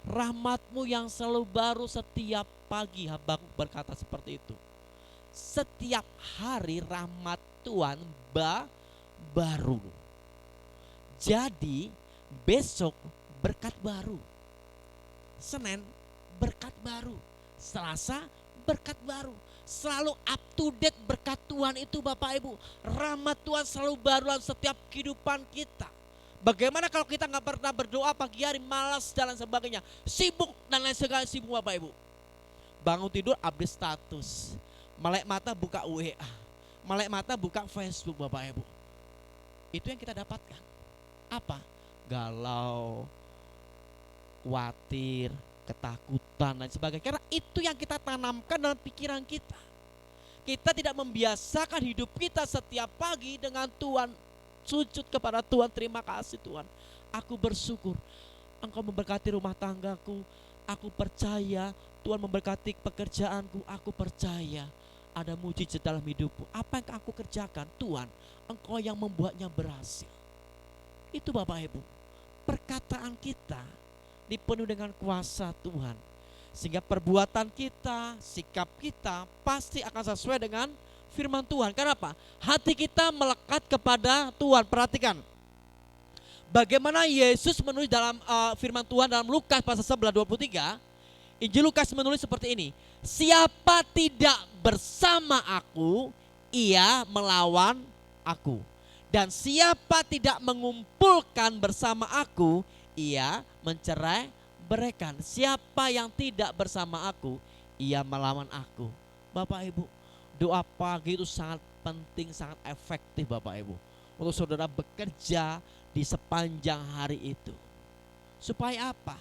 Rahmat-Mu yang selalu baru setiap pagi, Habakuk berkata seperti itu. Setiap hari rahmat Tuhan baru. Jadi besok berkat baru. Senin berkat baru, Selasa berkat baru. Selalu up to date berkat Tuhan itu Bapak Ibu. Rahmat Tuhan selalu baru dalam setiap kehidupan kita. Bagaimana kalau kita nggak pernah berdoa pagi hari, malas dan sebagainya, sibuk dan lain sebagainya, sibuk Bapak Ibu. Bangun tidur update status, melek mata buka WA, melek mata buka Facebook Bapak Ibu. Itu yang kita dapatkan. Apa? Galau, khawatir, ketakutan dan sebagainya. Karena itu yang kita tanamkan dalam pikiran kita. Kita tidak membiasakan hidup kita setiap pagi dengan Tuhan. Sujud kepada Tuhan, terima kasih Tuhan. Aku bersyukur Engkau memberkati rumah tanggaku. Aku percaya Tuhan memberkati pekerjaanku. Aku percaya ada mujizat dalam hidupku. Apa yang aku kerjakan, Tuhan Engkau yang membuatnya berhasil. Itu Bapak Ibu, perkataan kita dipenuhi dengan kuasa Tuhan, sehingga perbuatan kita, sikap kita pasti akan sesuai dengan firman Tuhan. Kenapa? Hati kita melekat kepada Tuhan. Perhatikan bagaimana Yesus menulis dalam firman Tuhan dalam Lukas pasal 11:23. Injil Lukas menulis seperti ini. Siapa tidak bersama aku, ia melawan aku. Dan siapa tidak mengumpulkan bersama aku, ia mencerai beraikan. Siapa yang tidak bersama aku, ia melawan aku. Bapak Ibu, doa pagi itu sangat penting, sangat efektif Bapak Ibu, untuk saudara bekerja di sepanjang hari itu. Supaya apa?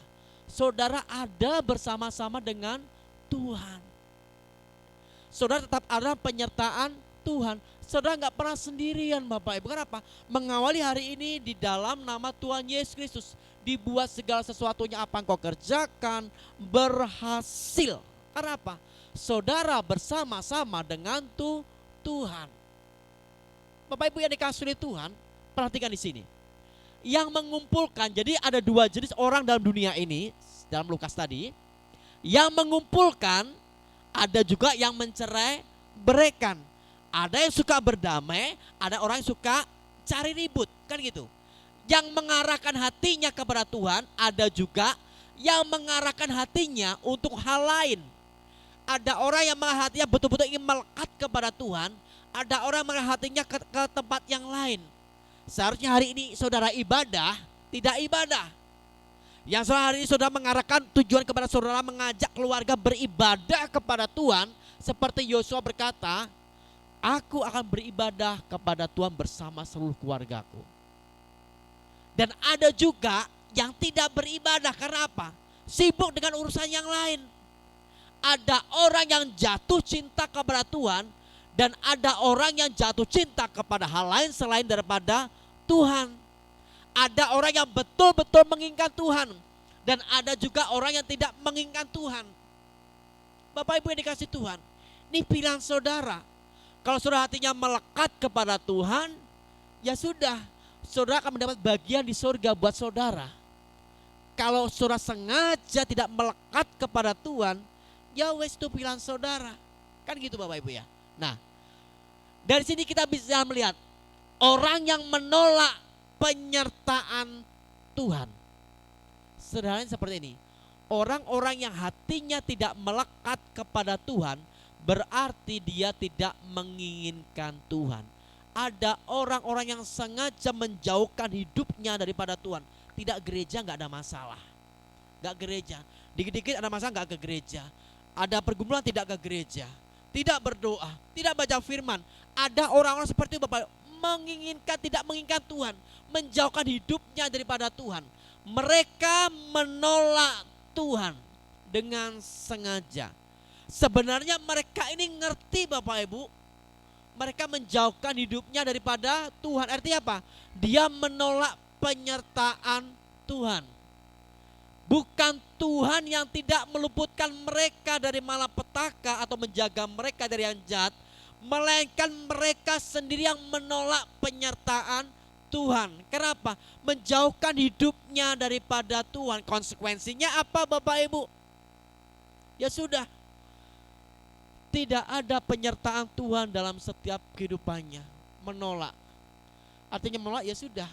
Saudara ada bersama-sama dengan Tuhan. Saudara tetap ada penyertaan Tuhan. Saudara nggak pernah sendirian Bapak Ibu. Kenapa? Mengawali hari ini di dalam nama Tuhan Yesus Kristus. Dibuat segala sesuatunya apa yang kau kerjakan berhasil. Karena apa? Saudara bersama-sama dengan Tuhan. Bapak Ibu yang dikasihi oleh Tuhan, perhatikan di sini. Yang mengumpulkan, jadi ada dua jenis orang dalam dunia ini, dalam Lukas tadi. Yang mengumpulkan, ada juga yang mencerai beraikan. Ada yang suka berdamai, ada orang yang suka cari ribut, kan gitu. Yang mengarahkan hatinya kepada Tuhan, ada juga yang mengarahkan hatinya untuk hal lain. Ada orang yang hatinya betul-betul ingin melekat kepada Tuhan, ada orang yang mengarahkan hatinya ke tempat yang lain. Seharusnya hari ini saudara ibadah, tidak ibadah. Yang hari ini saudara mengarahkan tujuan kepada saudara mengajak keluarga beribadah kepada Tuhan. Seperti Yosua berkata, aku akan beribadah kepada Tuhan bersama seluruh keluargaku. Dan ada juga yang tidak beribadah karena apa? Sibuk dengan urusan yang lain. Ada orang yang jatuh cinta kepada Tuhan dan ada orang yang jatuh cinta kepada hal lain selain daripada Tuhan. Ada orang yang betul-betul menginginkan Tuhan dan ada juga orang yang tidak menginginkan Tuhan. Bapak Ibu yang dikasihi Tuhan, ini pilihan saudara. Kalau saudara hatinya melekat kepada Tuhan, ya sudah, saudara akan mendapat bagian di surga buat saudara. Kalau saudara sengaja tidak melekat kepada Tuhan, ya wes itu pilihan saudara. Kan gitu Bapak Ibu ya. Nah, dari sini kita bisa melihat orang yang menolak penyertaan Tuhan. Sederhananya seperti ini. Orang-orang yang hatinya tidak melekat kepada Tuhan, berarti dia tidak menginginkan Tuhan. Ada orang-orang yang sengaja menjauhkan hidupnya daripada Tuhan. Tidak gereja nggak ada masalah, nggak gereja. Dikit-dikit ada masalah nggak ke gereja. ada pergumulan tidak ke gereja, tidak berdoa, tidak baca firman. Ada orang-orang seperti itu Bapak, tidak menginginkan Tuhan, menjauhkan hidupnya daripada Tuhan. Mereka menolak Tuhan dengan sengaja. Sebenarnya mereka ini ngerti Bapak Ibu, mereka menjauhkan hidupnya daripada Tuhan. Artinya apa? Dia menolak penyertaan Tuhan. Bukan Tuhan yang tidak meluputkan mereka dari malapetaka atau menjaga mereka dari yang jahat, melainkan mereka sendiri yang menolak penyertaan Tuhan. Kenapa? Menjauhkan hidupnya daripada Tuhan. Konsekuensinya apa Bapak Ibu? Ya sudah, tidak ada penyertaan Tuhan dalam setiap kehidupannya. Menolak. Artinya menolak, ya sudah.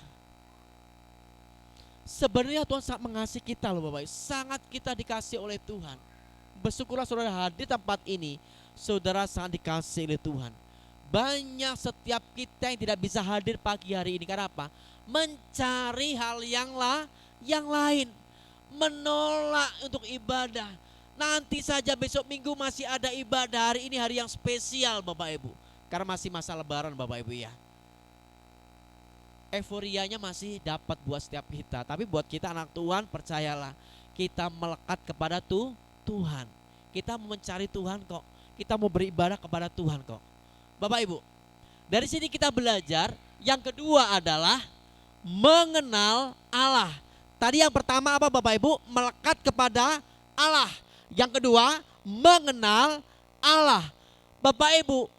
Sebenarnya Tuhan sangat mengasihi kita loh Bapak. Sangat kita dikasihi oleh Tuhan. Bersyukurlah saudara hadir tempat ini. Saudara sangat dikasihi oleh Tuhan. Banyak setiap kita yang tidak bisa hadir pagi hari ini. Karena apa? Mencari hal yang lain. Menolak untuk ibadah. Nanti saja besok minggu masih ada ibadah. Hari ini hari yang spesial Bapak Ibu. Karena masih masa lebaran Bapak Ibu ya. Euforianya masih dapat buat setiap kita. Tapi buat kita anak Tuhan, percayalah, kita melekat kepada Tuhan. Kita mau mencari Tuhan kok. Kita mau beribadah kepada Tuhan kok. Bapak Ibu, dari sini kita belajar. Yang kedua adalah mengenal Allah. Tadi yang pertama apa Bapak Ibu? Melekat kepada Allah. Yang kedua, mengenal Allah. Bapak Ibu,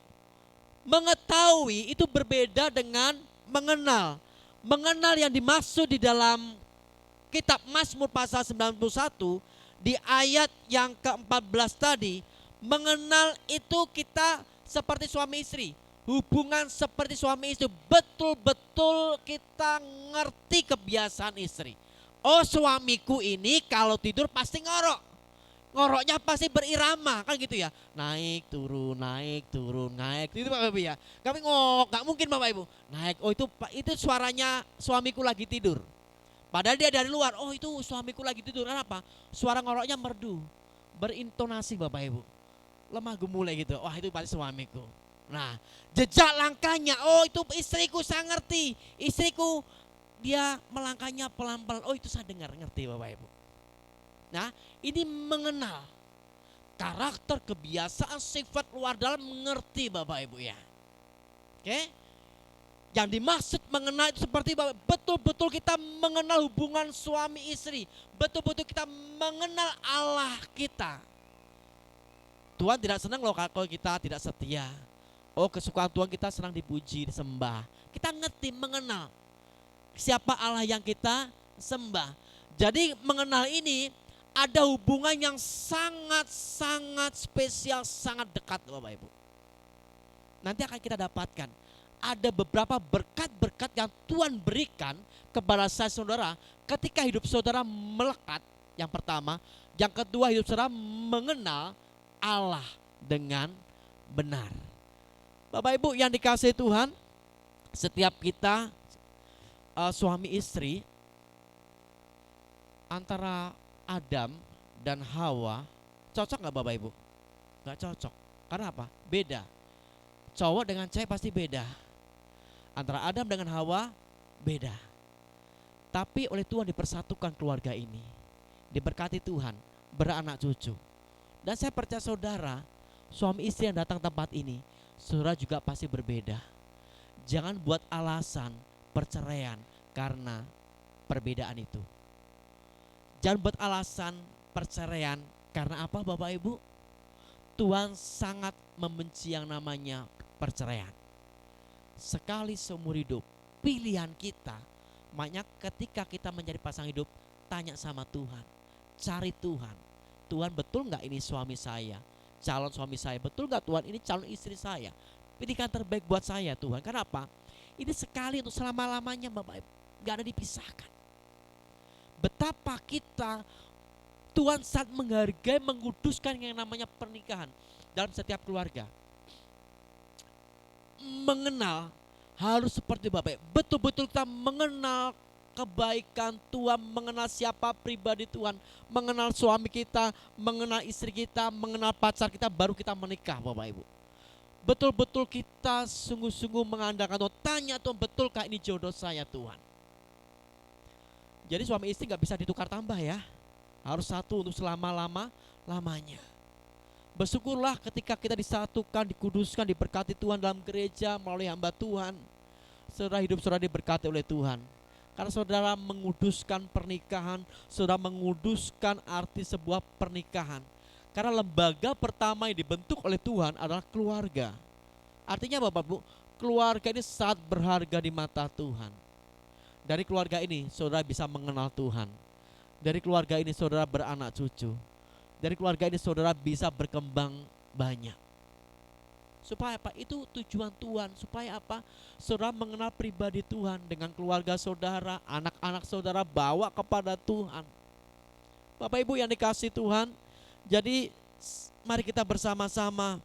mengetahui itu berbeda dengan mengenal. Mengenal yang dimaksud di dalam kitab Mazmur pasal 91 di ayat yang ke-14 tadi, mengenal itu kita seperti suami istri. Hubungan seperti suami istri, betul-betul kita ngerti kebiasaan istri. Oh, suamiku ini kalau tidur pasti ngorok. Ngoroknya pasti berirama kan gitu ya, naik turun naik turun naik itu Bapak Ibu ya. Kami nggak mungkin Bapak Ibu naik, oh itu suaranya suamiku lagi tidur, padahal dia dari luar. Oh itu suamiku lagi tidur. Kenapa? Suara ngoroknya merdu, berintonasi Bapak Ibu, lemah gemulai gitu. Wah itu pasti suamiku. Nah jejak langkahnya, oh itu istriku, saya ngerti istriku, dia melangkahnya pelan-pelan. Oh itu saya dengar, ngerti Bapak Ibu. Nah, ini mengenal karakter, kebiasaan, sifat luar dalam, mengerti Bapak Ibu ya. Oke? Yang dimaksud mengenal itu seperti Bapak, betul-betul kita mengenal hubungan suami istri, betul-betul kita mengenal Allah kita. Tuhan tidak senang loh kalau kita tidak setia. Oh, kesukaan Tuhan kita senang dipuji, disembah. Kita ngerti, mengenal siapa Allah yang kita sembah. Jadi mengenal ini ada hubungan yang sangat-sangat spesial, sangat dekat Bapak Ibu. Nanti akan kita dapatkan ada beberapa berkat-berkat yang Tuhan berikan kepada saya saudara ketika hidup saudara melekat. Yang pertama, yang kedua, hidup saudara mengenal Allah dengan benar. Bapak Ibu yang dikasihi Tuhan, setiap kita suami istri, antara Adam dan Hawa cocok gak Bapak Ibu? Gak cocok. Karena apa? Beda. Cowok dengan cewek pasti beda. Antara Adam dengan Hawa beda. Tapi oleh Tuhan dipersatukan keluarga ini. Diberkati Tuhan, beranak cucu. Dan saya percaya saudara, suami istri yang datang tempat ini, saudara juga pasti berbeda. Jangan buat alasan perceraian karena perbedaan itu. Jangan buat alasan perceraian karena apa Bapak Ibu? Tuhan sangat membenci yang namanya perceraian. Sekali seumur hidup, pilihan kita. Makanya ketika kita menjadi pasangan hidup, tanya sama Tuhan, cari Tuhan. Tuhan, betul gak ini suami saya? Calon suami saya, betul gak Tuhan ini calon istri saya? Pilihkan terbaik buat saya Tuhan. Kenapa? Ini sekali untuk selama-lamanya Bapak Ibu, gak ada dipisahkan. Betapa kita, Tuhan sangat menghargai, menguduskan yang namanya pernikahan dalam setiap keluarga. Mengenal harus seperti Bapak, betul-betul kita mengenal kebaikan Tuhan, mengenal siapa pribadi Tuhan, mengenal suami kita, mengenal istri kita, mengenal pacar kita, baru kita menikah Bapak Ibu. Betul-betul kita sungguh-sungguh mengandalkan Tuhan. Tanya Tuhan, betulkah ini jodoh saya Tuhan? Jadi suami istri gak bisa ditukar tambah ya. Harus satu untuk selama-lamanya. Bersyukurlah ketika kita disatukan, dikuduskan, diberkati Tuhan dalam gereja melalui hamba Tuhan. Saudara, hidup saudara diberkati oleh Tuhan. Karena saudara menguduskan pernikahan, saudara menguduskan arti sebuah pernikahan. Karena lembaga pertama yang dibentuk oleh Tuhan adalah keluarga. Artinya Bapak Bu, keluarga ini sangat berharga di mata Tuhan. Dari keluarga ini saudara bisa mengenal Tuhan. Dari keluarga ini saudara beranak cucu. Dari keluarga ini saudara bisa berkembang banyak. Supaya apa? Itu tujuan Tuhan. Supaya apa? Saudara mengenal pribadi Tuhan. Dengan keluarga saudara, anak-anak saudara bawa kepada Tuhan. Bapak Ibu yang dikasihi Tuhan, jadi mari kita bersama-sama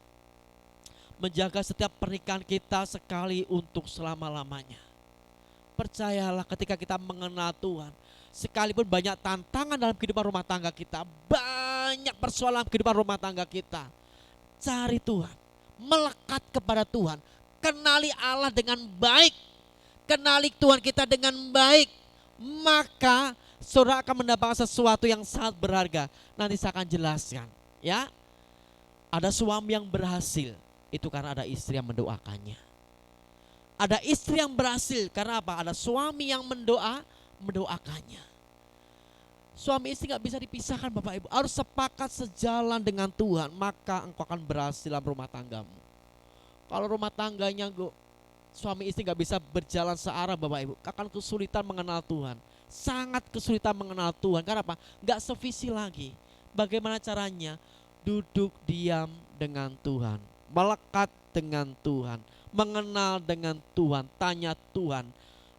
menjaga setiap pernikahan kita sekali untuk selama-lamanya. Percayalah ketika kita mengenal Tuhan, sekalipun banyak tantangan dalam kehidupan rumah tangga kita, banyak persoalan kehidupan rumah tangga kita, cari Tuhan, melekat kepada Tuhan, kenali Allah dengan baik, kenali Tuhan kita dengan baik, maka saudara akan mendapatkan sesuatu yang sangat berharga. Nanti saya akan jelaskan ya. Ada suami yang berhasil, itu karena ada istri yang mendoakannya. Ada istri yang berhasil karena apa? Ada suami yang mendoakannya. Suami istri gak bisa dipisahkan Bapak Ibu. Harus sepakat sejalan dengan Tuhan, maka engkau akan berhasil dalam rumah tanggamu. Kalau rumah tangganya suami istri gak bisa berjalan searah Bapak Ibu, akan kesulitan mengenal Tuhan. Sangat kesulitan mengenal Tuhan. Karena apa? Gak sevisi lagi. Bagaimana caranya? Duduk diam dengan Tuhan, melekat dengan Tuhan, mengenal dengan Tuhan, tanya Tuhan.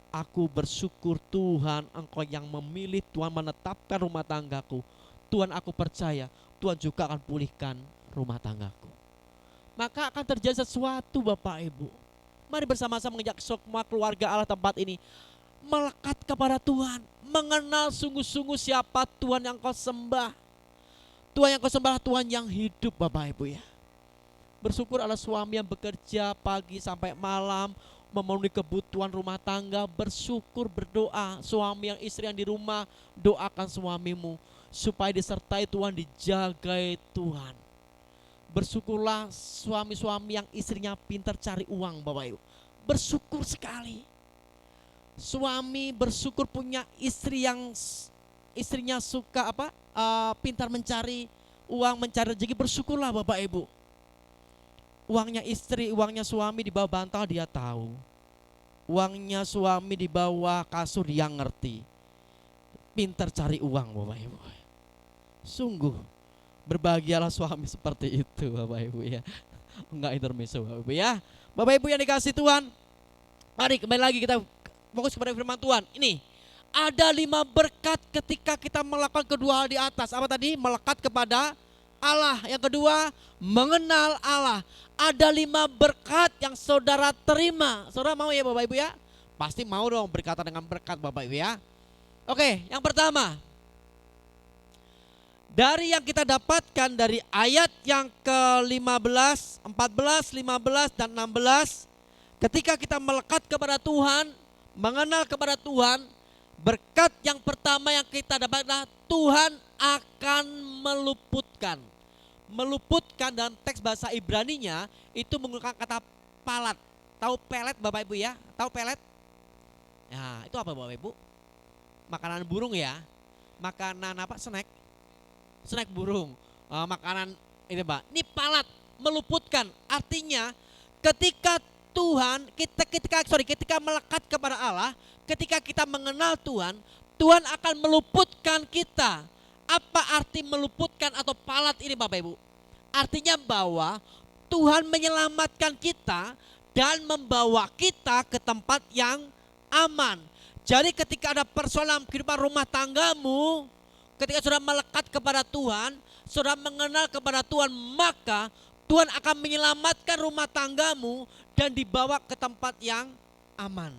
Aku bersyukur Tuhan, Engkau yang memilih, Tuhan menetapkan rumah tanggaku. Tuhan, aku percaya Tuhan juga akan pulihkan rumah tanggaku. Maka akan terjadi sesuatu Bapak Ibu. Mari bersama-sama mengajak semua keluarga Allah tempat ini melekat kepada Tuhan, mengenal sungguh-sungguh siapa Tuhan yang kau sembah. Tuhan yang kau sembah, Tuhan yang hidup Bapak Ibu ya. Bersyukur ada suami yang bekerja pagi sampai malam, memenuhi kebutuhan rumah tangga. Bersyukur, berdoa, suami yang istri yang di rumah, doakan suamimu supaya disertai Tuhan, dijagai Tuhan. Bersyukurlah suami-suami yang istrinya pintar cari uang Bapak Ibu. Bersyukur sekali. Suami bersyukur punya istri yang istrinya suka pintar mencari uang, mencari rezeki. Bersyukurlah Bapak Ibu. Uangnya istri, uangnya suami di bawah bantal dia tahu. Uangnya suami di bawah kasur dia ngerti. Pintar cari uang Bapak Ibu. Sungguh berbahagialah suami seperti itu Bapak Ibu ya. Enggak intermezzo Bapak Ibu ya. Bapak Ibu yang dikasih Tuhan, mari kembali lagi kita fokus kepada firman Tuhan. Ini ada 5 berkat ketika kita melakukan kedua hal di atas. Apa tadi? Melekat kepada Allah. Yang kedua, mengenal Allah. Ada 5 berkat yang saudara terima. Saudara mau ya Bapak Ibu ya? Pasti mau dong berkata dengan berkat Bapak Ibu ya. Oke, yang pertama, dari yang kita dapatkan dari ayat yang ke-15, 14, 15 dan 16, ketika kita melekat kepada Tuhan, mengenal kepada Tuhan, berkat yang pertama yang kita dapat adalah Tuhan akan meluputkan. Meluputkan dalam teks bahasa Ibraninya itu menggunakan kata palat. Tahu pelet Bapak Ibu ya? Tahu pelet? Nah, itu apa Bapak Ibu? Makanan burung ya. Makanan apa? Snack burung. Makanan ini Pak. Ini palat, meluputkan. Artinya ketika ketika melekat kepada Allah, ketika kita mengenal Tuhan, Tuhan akan meluputkan kita. Apa arti meluputkan atau palat ini Bapak Ibu? Artinya bahwa Tuhan menyelamatkan kita dan membawa kita ke tempat yang aman. Jadi ketika ada persoalan kehidupan rumah tanggamu, ketika saudara melekat kepada Tuhan, saudara mengenal kepada Tuhan, maka Tuhan akan menyelamatkan rumah tanggamu dan dibawa ke tempat yang aman.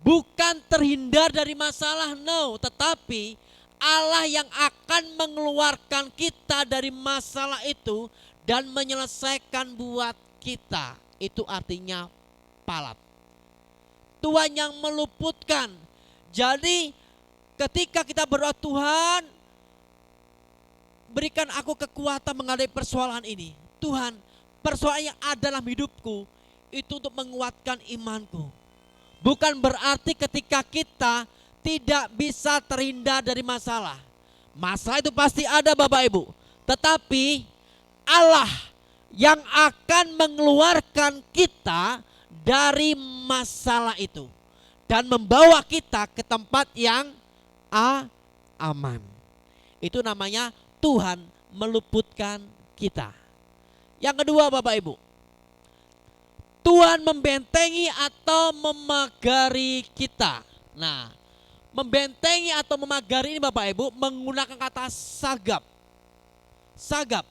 bukan terhindar dari masalah, no, tetapi Allah yang akan mengeluarkan kita dari masalah itu dan menyelesaikan buat kita. Itu artinya palat. Tuhan yang meluputkan. Jadi ketika kita berdoa, Tuhan berikan aku kekuatan menghadapi persoalan ini. Tuhan, persoalan yang ada dalam hidupku itu untuk menguatkan imanku. Bukan berarti ketika kita tidak bisa terhindar dari masalah. Masalah itu pasti ada Bapak Ibu. Tetapi Allah yang akan mengeluarkan kita dari masalah itu dan membawa kita ke tempat yang aman. Itu namanya Tuhan meluputkan kita. Yang kedua Bapak Ibu, Tuhan membentengi atau memagari kita. Nah, membentengi atau memagari ini Bapak Ibu menggunakan kata sagap. Sagap.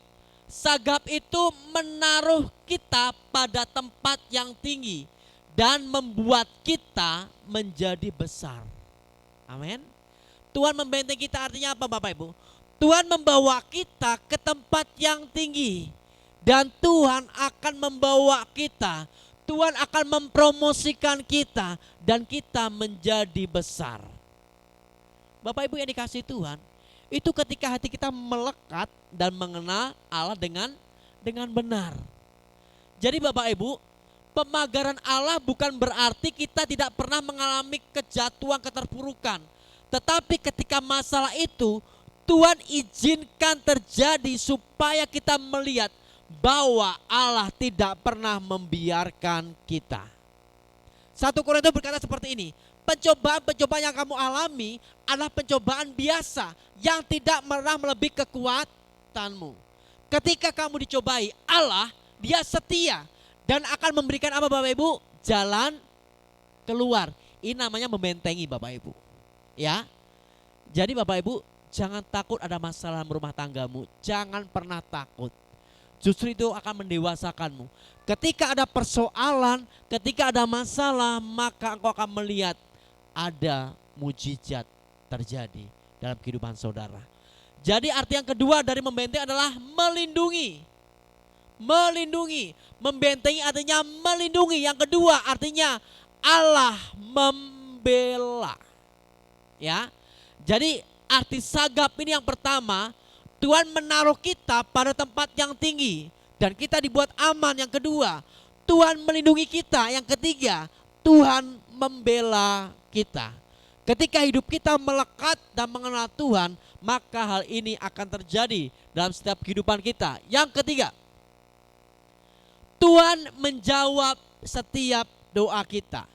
Sagap itu menaruh kita pada tempat yang tinggi dan membuat kita menjadi besar. Amin. Tuhan membentengi kita artinya apa Bapak Ibu? Tuhan membawa kita ke tempat yang tinggi dan Tuhan akan membawa kita. Tuhan akan mempromosikan kita dan kita menjadi besar. Bapak Ibu yang dikasihi Tuhan, itu ketika hati kita melekat dan mengenal Allah dengan benar. Jadi Bapak Ibu, pemagaran Allah bukan berarti kita tidak pernah mengalami kejatuhan, keterpurukan. Tetapi ketika masalah itu Tuhan izinkan terjadi supaya kita melihat bahwa Allah tidak pernah membiarkan kita. 1 Korintus berkata seperti ini, pencobaan-pencobaan yang kamu alami adalah pencobaan biasa yang tidak pernah melebihi kekuatanmu. Ketika kamu dicobai, Allah dia setia dan akan memberikan apa Bapak Ibu? Jalan keluar. Ini namanya membentengi Bapak Ibu. Ya. Jadi Bapak Ibu, jangan takut ada masalah dalam rumah tanggamu. Jangan pernah takut. Justru itu akan mendewasakanmu. Ketika ada persoalan, ketika ada masalah, maka engkau akan melihat ada mujizat terjadi dalam kehidupan saudara. Jadi arti yang kedua dari membentengi adalah melindungi. Melindungi. Membentengi artinya melindungi. Yang kedua artinya Allah membela. Ya. Jadi arti sagap ini yang pertama, Tuhan menaruh kita pada tempat yang tinggi dan kita dibuat aman. Yang kedua, Tuhan melindungi kita. Yang ketiga, Tuhan membela kita. Ketika hidup kita melekat dan mengenal Tuhan, maka hal ini akan terjadi dalam setiap kehidupan kita. Yang ketiga, Tuhan menjawab setiap doa kita.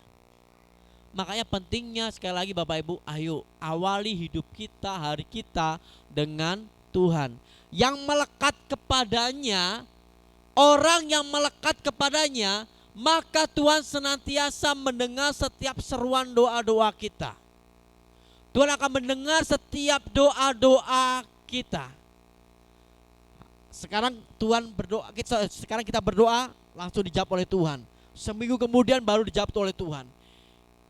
Makanya pentingnya sekali lagi Bapak Ibu, ayo awali hidup kita, hari kita dengan Tuhan. Yang melekat kepadanya, orang yang melekat kepadanya, maka Tuhan senantiasa mendengar setiap seruan doa-doa kita. Tuhan akan mendengar setiap doa-doa kita. Sekarang sekarang kita berdoa langsung dijawab oleh Tuhan. Seminggu kemudian baru dijawab oleh Tuhan.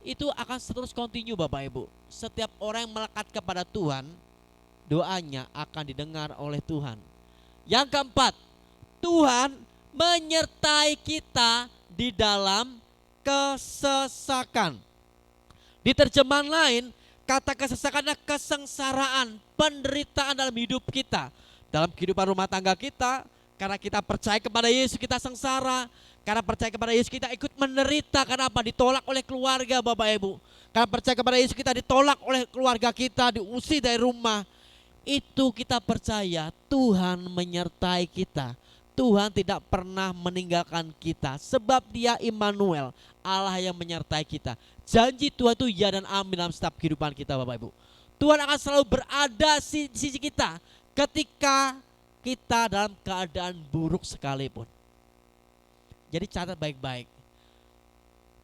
Itu akan terus continue Bapak Ibu. Setiap orang yang melekat kepada Tuhan, doanya akan didengar oleh Tuhan. Yang keempat, Tuhan menyertai kita di dalam kesesakan. Di terjemahan lain, kata kesesakan adalah kesengsaraan, penderitaan dalam hidup kita. Dalam kehidupan rumah tangga kita, karena kita percaya kepada Yesus kita sengsara. Karena percaya kepada Yesus kita ikut menderita. Karena apa? Ditolak oleh keluarga Bapak Ibu. Karena percaya kepada Yesus kita ditolak oleh keluarga kita, diusir dari rumah. Itu kita percaya Tuhan menyertai kita. Tuhan tidak pernah meninggalkan kita. Sebab Dia Immanuel, Allah yang menyertai kita. Janji Tuhan itu ya dan amin dalam setiap kehidupan kita Bapak Ibu. Tuhan akan selalu berada di sisi kita ketika kita dalam keadaan buruk sekalipun. Jadi catat baik-baik.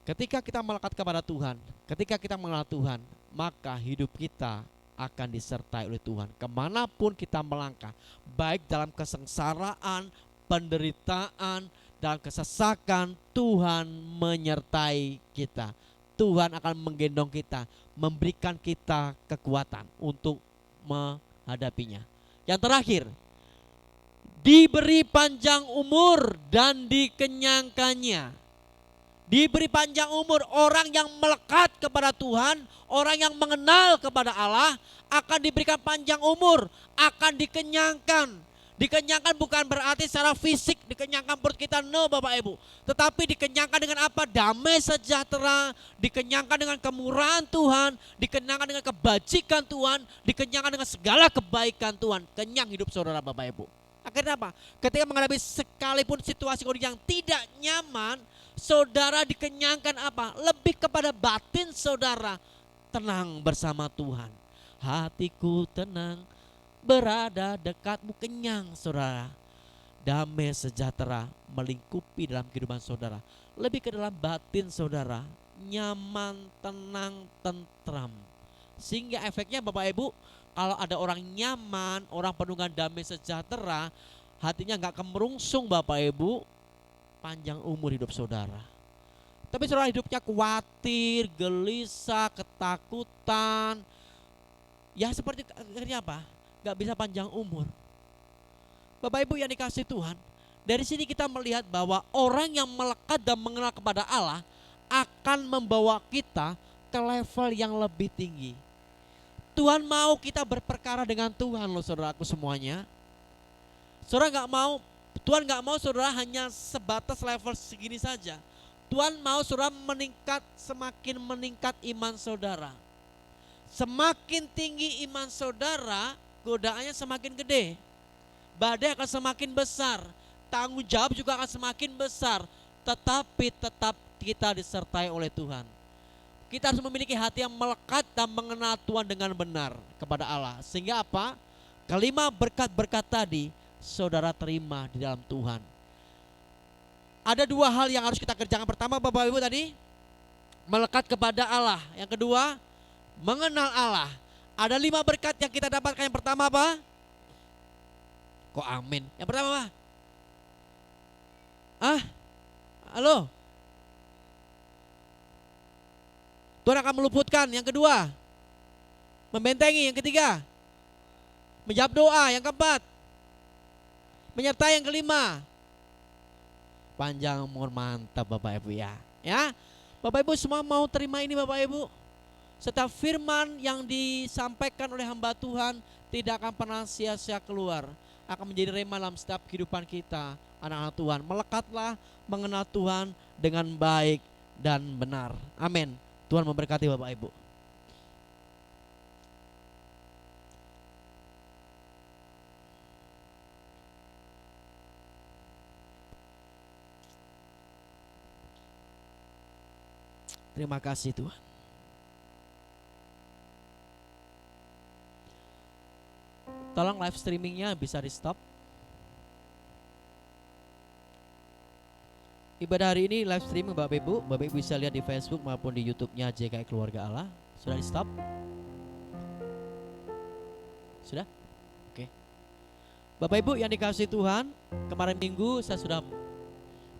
Ketika kita melekat kepada Tuhan, ketika kita mengenal Tuhan, maka hidup kita akan disertai oleh Tuhan. Kemanapun kita melangkah, baik dalam kesengsaraan, penderitaan, dalam kesesakan, Tuhan menyertai kita. Tuhan akan menggendong kita, memberikan kita kekuatan untuk menghadapinya. Yang terakhir, diberi panjang umur dan dikenyangkannya. Diberi panjang umur, orang yang melekat kepada Tuhan, orang yang mengenal kepada Allah akan diberikan panjang umur, akan dikenyangkan. Dikenyangkan bukan berarti secara fisik dikenyangkan perut kita, no Bapak Ibu. Tetapi dikenyangkan dengan apa? Damai sejahtera, dikenyangkan dengan kemurahan Tuhan, dikenyangkan dengan kebajikan Tuhan, dikenyangkan dengan segala kebaikan Tuhan. Kenyang hidup saudara Bapak Ibu. Akhirnya apa? Ketika menghadapi sekalipun situasi kondisi yang tidak nyaman, saudara dikenyangkan apa? Lebih kepada batin saudara. Tenang bersama Tuhan. Hatiku tenang, berada dekatmu, kenyang saudara. Damai sejahtera melingkupi dalam kehidupan saudara. Lebih ke dalam batin saudara. Nyaman, tenang, tentram. Sehingga efeknya Bapak Ibu, kalau ada orang nyaman, orang penuh dengan damai sejahtera, hatinya gak kemerungsung Bapak Ibu, panjang umur hidup saudara. Tapi saudara hidupnya khawatir, gelisah, ketakutan, ya seperti akhirnya apa? Gak bisa panjang umur. Bapak Ibu yang dikasih Tuhan, dari sini kita melihat bahwa orang yang melekat dan mengenal kepada Allah akan membawa kita ke level yang lebih tinggi. Tuhan mau kita berperkara dengan Tuhan loh saudaraku semuanya. Saudara gak mau, Tuhan gak mau saudara hanya sebatas level segini saja. Tuhan mau saudara meningkat, semakin meningkat iman saudara. Semakin tinggi iman saudara, godaannya semakin gede. Badai akan semakin besar, tanggung jawab juga akan semakin besar. Tetapi tetap kita disertai oleh Tuhan. Kita harus memiliki hati yang melekat dan mengenal Tuhan dengan benar kepada Allah. Sehingga apa? Kelima berkat-berkat tadi saudara terima di dalam Tuhan. Ada dua hal yang harus kita kerjakan. Pertama Bapak Ibu tadi, melekat kepada Allah. Yang kedua, mengenal Allah. Ada 5 berkat yang kita dapatkan. Yang pertama apa? Kok amin? Yang pertama apa? Halo? Tuhan akan meluputkan. Yang kedua, membentengi. Yang ketiga, menjawab doa. Yang keempat, menyertai. Yang kelima, panjang umur. Mantap Bapak Ibu ya. Ya, Bapak Ibu semua mau terima ini Bapak Ibu. Setiap firman yang disampaikan oleh hamba Tuhan tidak akan pernah sia-sia keluar. Akan menjadi rema dalam setiap kehidupan kita, anak-anak Tuhan. Melekatlah mengenal Tuhan dengan baik dan benar. Amin. Tuhan memberkati Bapak Ibu. Terima kasih Tuhan. Tolong live streamingnya bisa di stop. Ibadah hari ini live streaming Bapak Ibu. Bapak Ibu bisa lihat di Facebook maupun di YouTube-nya JKI Keluarga Allah. Sudah di stop? Sudah? Oke. Bapak Ibu yang dikasihi Tuhan, kemarin minggu saya sudah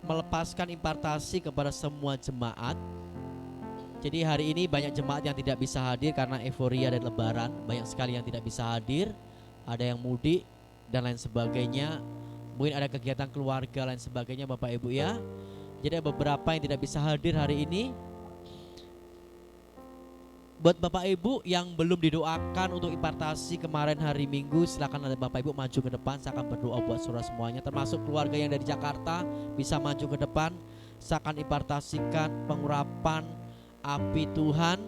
melepaskan impartasi kepada semua jemaat. Jadi hari ini banyak jemaat yang tidak bisa hadir karena euforia dan lebaran. Banyak sekali yang tidak bisa hadir. Ada yang mudik dan lain sebagainya. Mungkin ada kegiatan keluarga lain sebagainya Bapak Ibu ya. Jadi ada beberapa yang tidak bisa hadir hari ini. Buat Bapak Ibu yang belum didoakan untuk impartasi kemarin hari Minggu, silakan ada Bapak Ibu maju ke depan. Saya akan berdoa buat saudara semuanya, termasuk keluarga yang dari Jakarta bisa maju ke depan. Saya akan impartasikan pengurapan api Tuhan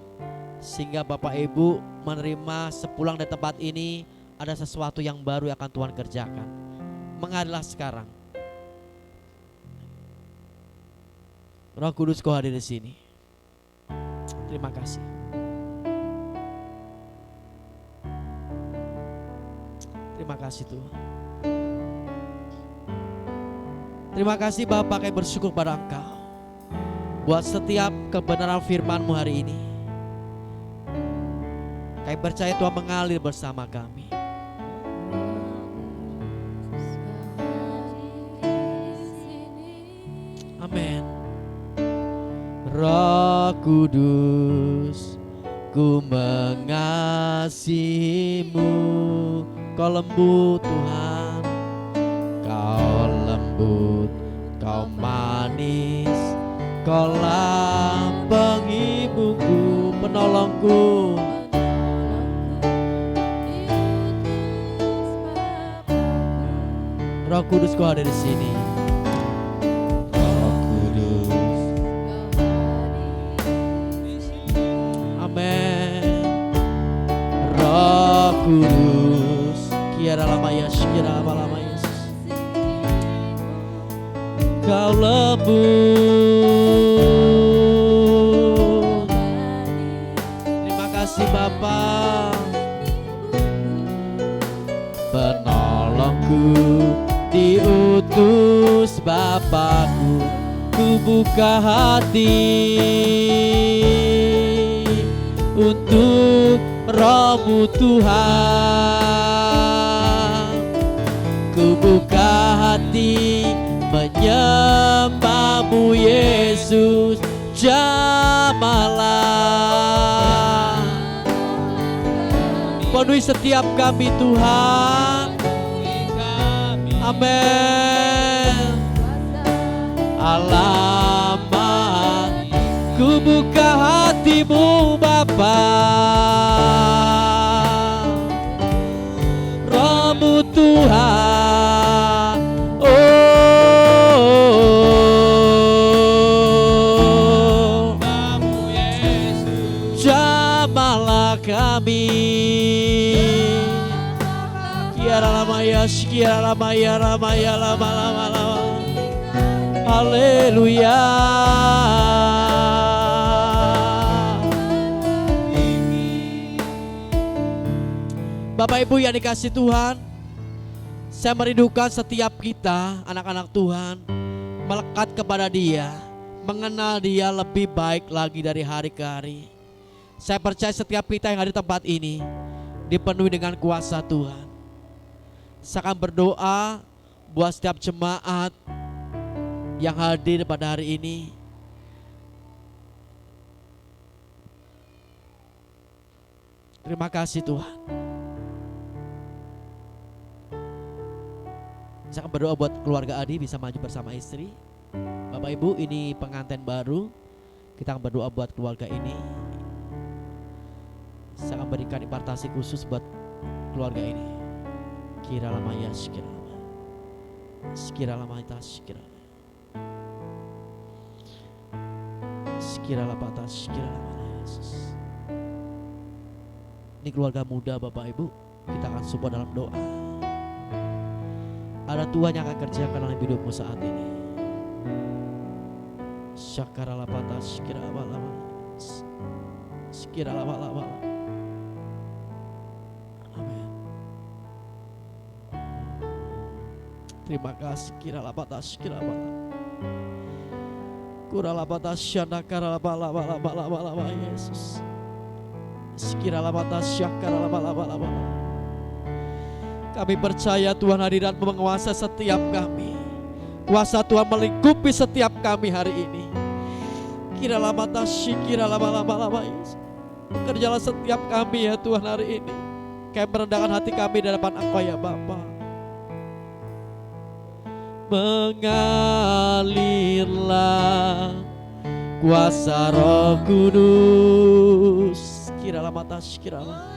sehingga Bapak Ibu menerima sepulang dari tempat ini ada sesuatu yang baru yang akan Tuhan kerjakan. Mengadillah sekarang. Roh Kudus kau hadir di sini. Terima kasih. Terima kasih Tuhan. Terima kasih Bapak, kami bersyukur pada Engkau buat setiap kebenaran firman-Mu hari ini. Kami percaya Tuhan mengalir bersama kami. Amin. Roh Kudus, ku mengasihimu. Kau lembut Tuhan, Kau lembut, Kau manis, Kaulah penghiburku, penolongku. Roh Kudus, Kau ada di sini. Roh Kudus, amin. Roh Kudus, kiara lama Yesus, kiara lama Yesus. Kau lembut. Terima kasih Bapa, penolongku diutus Bapakku, ku buka hati untuk Roh-Mu Tuhan. Ku buka hati menyembah-Mu Yesus, jamalah. Penuhi setiap kami Tuhan. Amin. Alamat, ku buka hati-Mu Bapa. Roh-Mu Tuhan, oh, jamalah kami. Kiara lama ya, kiara lama ya, lama ya, lama. Haleluya. Bapak Ibu yang dikasih Tuhan, saya merindukan setiap kita, anak-anak Tuhan, melekat kepada Dia, mengenal Dia lebih baik lagi dari hari ke hari. Saya percaya setiap kita yang ada di tempat ini dipenuhi dengan kuasa Tuhan. Saya akan berdoa buat setiap jemaat yang hadir pada hari ini. Terima kasih Tuhan. Saya akan berdoa buat keluarga Adi bisa maju bersama istri. Bapak Ibu, ini pengantin baru. Kita akan berdoa buat keluarga ini. Saya akan berikan impartasi khusus buat keluarga ini. Kira lama ya, sekira lama kita, sekira lama atas, sekira lama Yesus. Ini keluarga muda Bapak Ibu, kita akan support dalam doa. Ada Tuhan yang akan kerjakan dalam hidupmu saat ini. Syakara lapata, sekira lama, sekira lama. Terima kasih kira labatas kira lama. Kura labatas syanda kara lama Yesus. Sekira labatas syakara lama. Kami percaya Tuhan hadirat menguasai setiap kami. Kuasa Tuhan melingkupi setiap kami hari ini. Kira labatas syikira lama Yesus. Bekerjalah setiap kami ya Tuhan hari ini. Kami merendahkan hati kami di hadapan Engkau ya Bapa. Mengalirlah kuasa Roh Kudus. Kira lama tas, kira lama.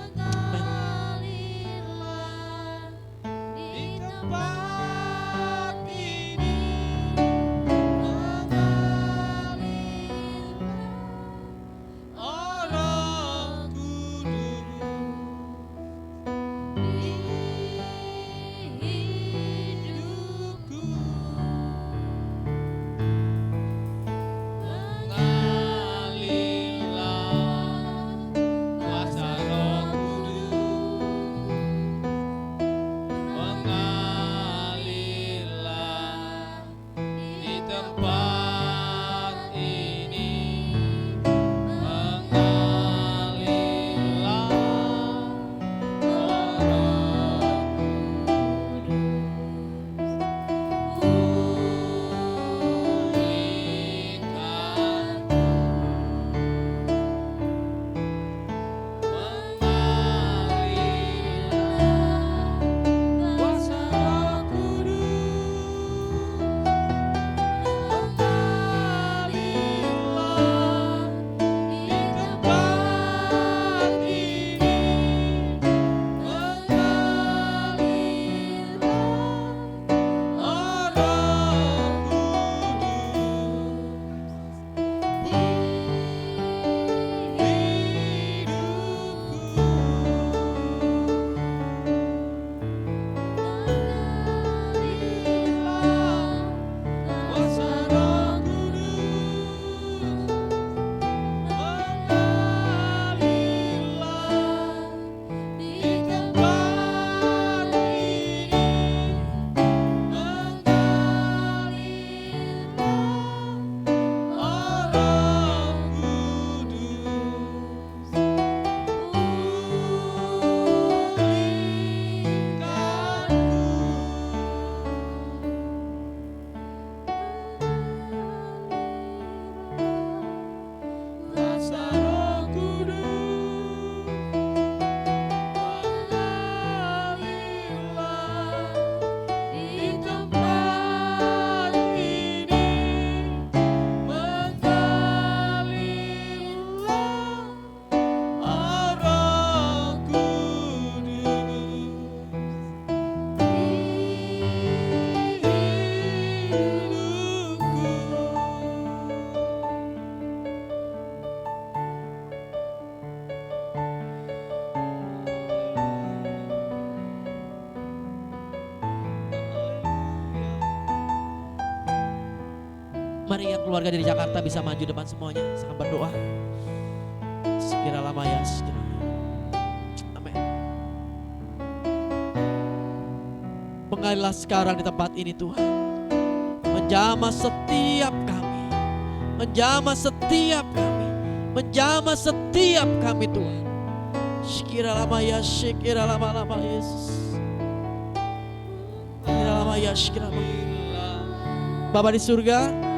Mari yang keluarga dari Jakarta bisa maju depan semuanya. Saya akan berdoa. Sekira lama ya, sekira. Amin. Mengalilah sekarang di tempat ini Tuhan. Menjamah setiap kami. Menjamah setiap kami. Menjamah setiap kami Tuhan. Sekira lama ya, sekira lama-lama Yesus. Sekira lama ya, sekira lama. Bapa di surga,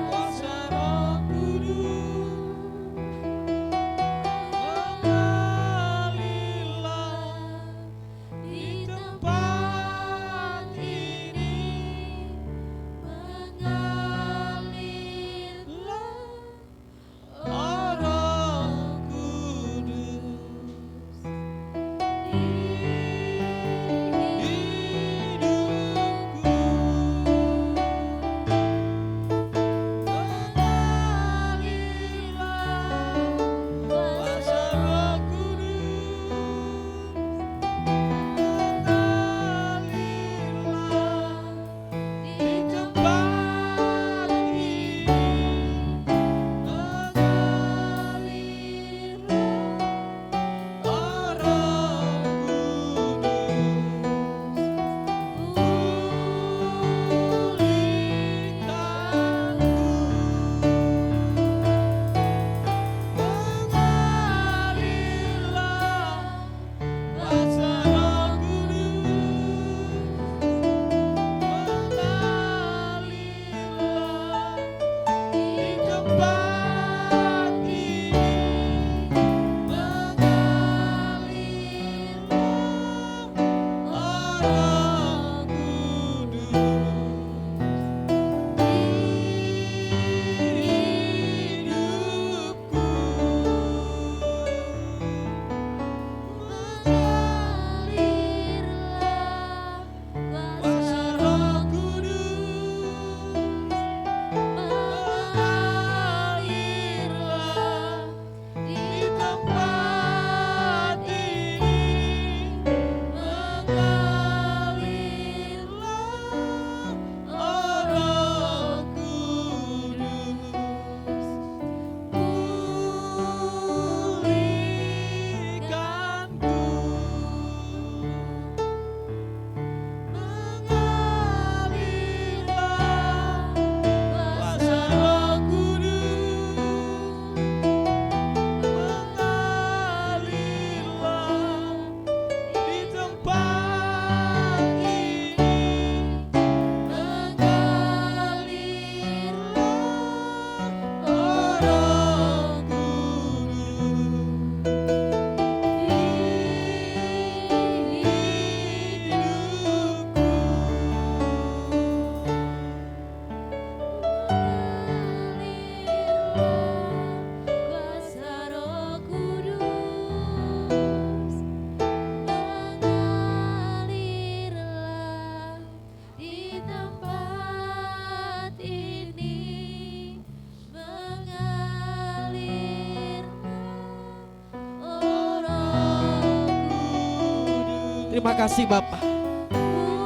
terima kasih Bapa.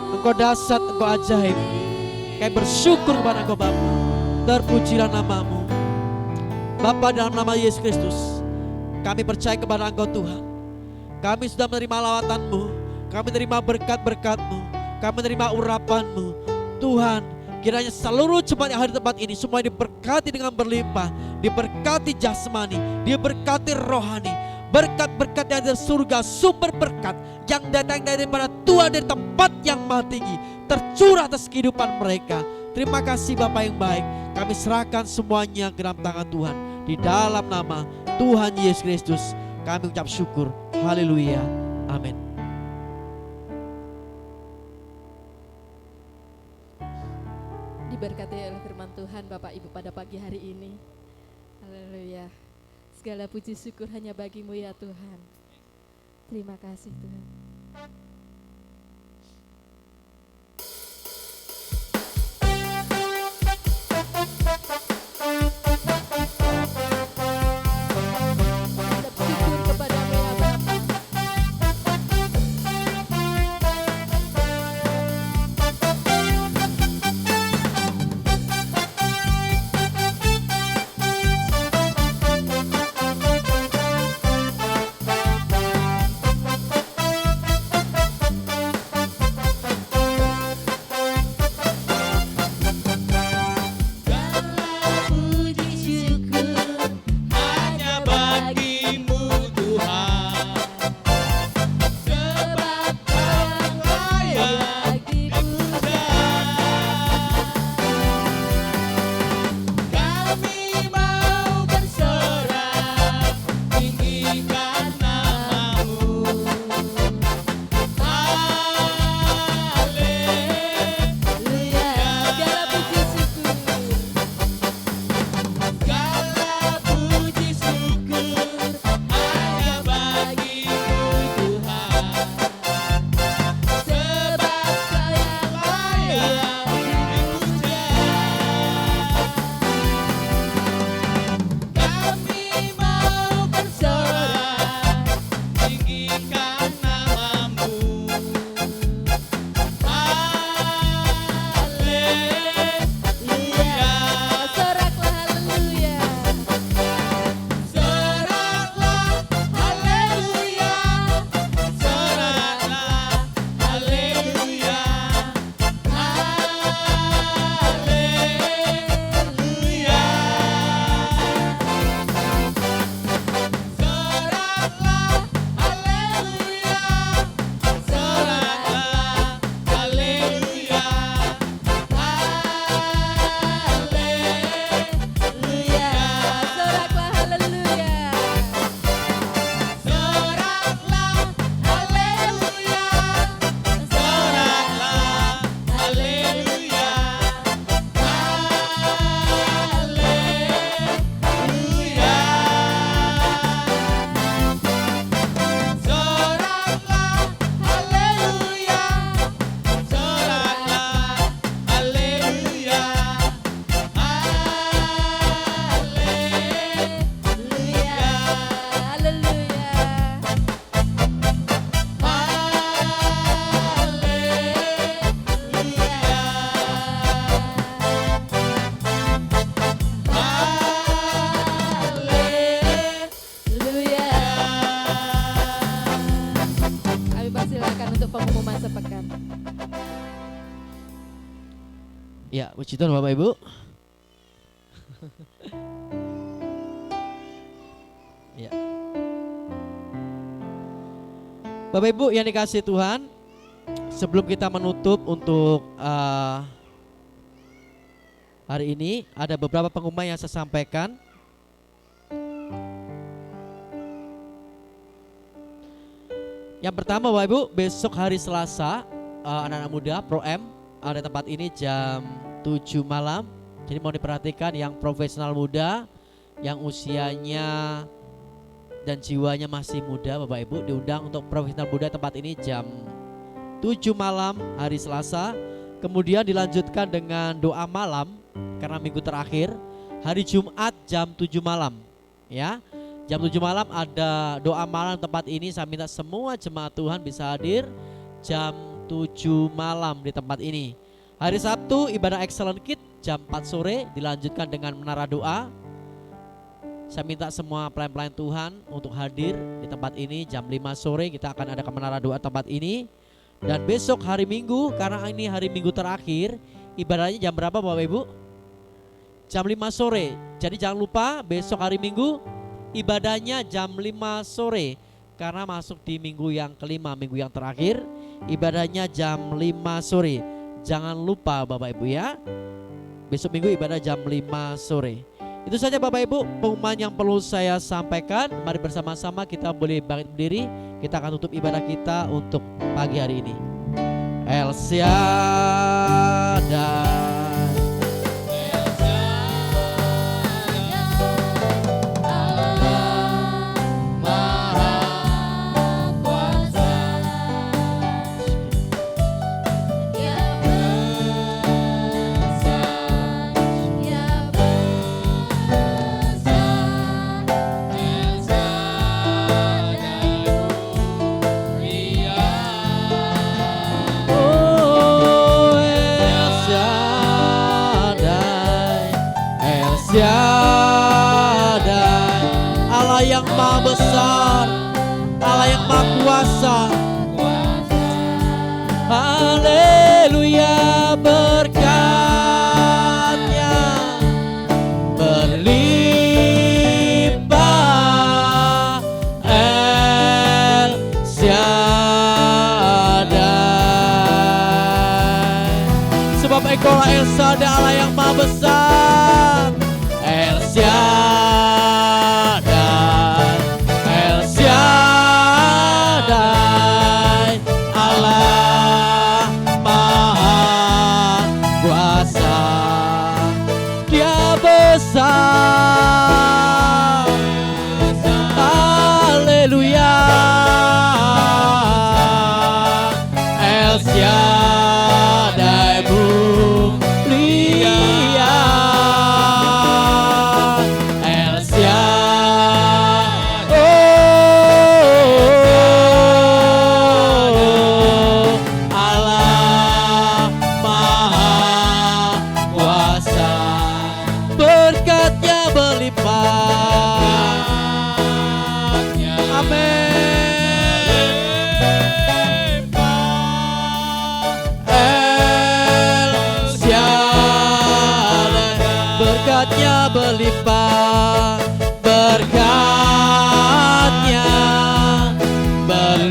Engkau dahsyat, Engkau ajaib. Kami bersyukur kepada Engkau Bapa. Terpujilah namamu Bapa, dalam nama Yesus Kristus. Kami percaya kepada Engkau Tuhan. Kami sudah menerima lawatan-Mu. Kami menerima berkat-berkat-Mu. Kami menerima urapan-Mu. Tuhan, kiranya seluruh jemaat yang hadir di tempat ini semua diberkati dengan berlimpah. Diberkati jasmani, diberkati rohani. Berkat-berkat yang dari surga, sumber berkat yang datang daripada Tuhan dari tempat yang maha tinggi, tercurah atas kehidupan mereka. Terima kasih Bapa yang baik. Kami serahkan semuanya ke dalam tangan Tuhan. Di dalam nama Tuhan Yesus Kristus kami ucap syukur. Haleluya. Amin. Diberkati oleh firman Tuhan Bapak Ibu pada pagi hari ini. Haleluya. Segala puji syukur hanya bagi-Mu ya Tuhan. Terima kasih Tuhan. Syukur kepada-Mu ya Bapa. dipersilakan untuk pengumuman sepekan. Ya, puji Tuhan Bapak Ibu. Ya. Bapak Ibu yang dikasihi Tuhan, sebelum kita menutup untuk hari ini, ada beberapa pengumuman yang saya sampaikan. Yang pertama Bapak Ibu, besok hari Selasa anak-anak muda Pro M ada tempat ini jam 7 malam. Jadi mau diperhatikan yang profesional muda, yang usianya dan jiwanya masih muda, Bapak Ibu diundang untuk profesional muda tempat ini jam 7 malam hari Selasa. Kemudian dilanjutkan dengan doa malam karena minggu terakhir hari Jumat jam 7 malam. Ya, jam 7 malam ada doa malam tempat ini. Saya minta semua jemaat Tuhan bisa hadir jam 7 malam di tempat ini. Hari Sabtu ibadah Excellent Kid jam 4 sore dilanjutkan dengan menara doa. Saya minta semua pelayan-pelayan Tuhan untuk hadir di tempat ini jam 5 sore kita akan ada menara doa tempat ini. Dan besok hari Minggu karena ini hari Minggu terakhir, ibadahnya jam berapa Bapak Ibu? Jam 5 sore. Jadi jangan lupa besok hari Minggu ibadahnya jam 5 sore karena masuk di minggu yang kelima, minggu yang terakhir, ibadahnya jam 5 sore. Jangan lupa Bapak Ibu ya. Besok minggu ibadah jam 5 sore. Itu saja Bapak Ibu pengumuman yang perlu saya sampaikan. Mari bersama-sama kita boleh bangkit berdiri. Kita akan tutup ibadah kita untuk pagi hari ini. El Shaddai. Shaddai, Allah yang maha besar, Allah yang maha kuasa. Haleluya, berkat-Nya berlimpah. El Shaddai, sebab Engkau El Shaddai, Allah yang maha besar. El Shaddai, El Shaddai, Allah maha kuasa. Dia besar. Haleluya. El Shaddai mulia. Berkatnya berlimpah, berkatnya berlimpah.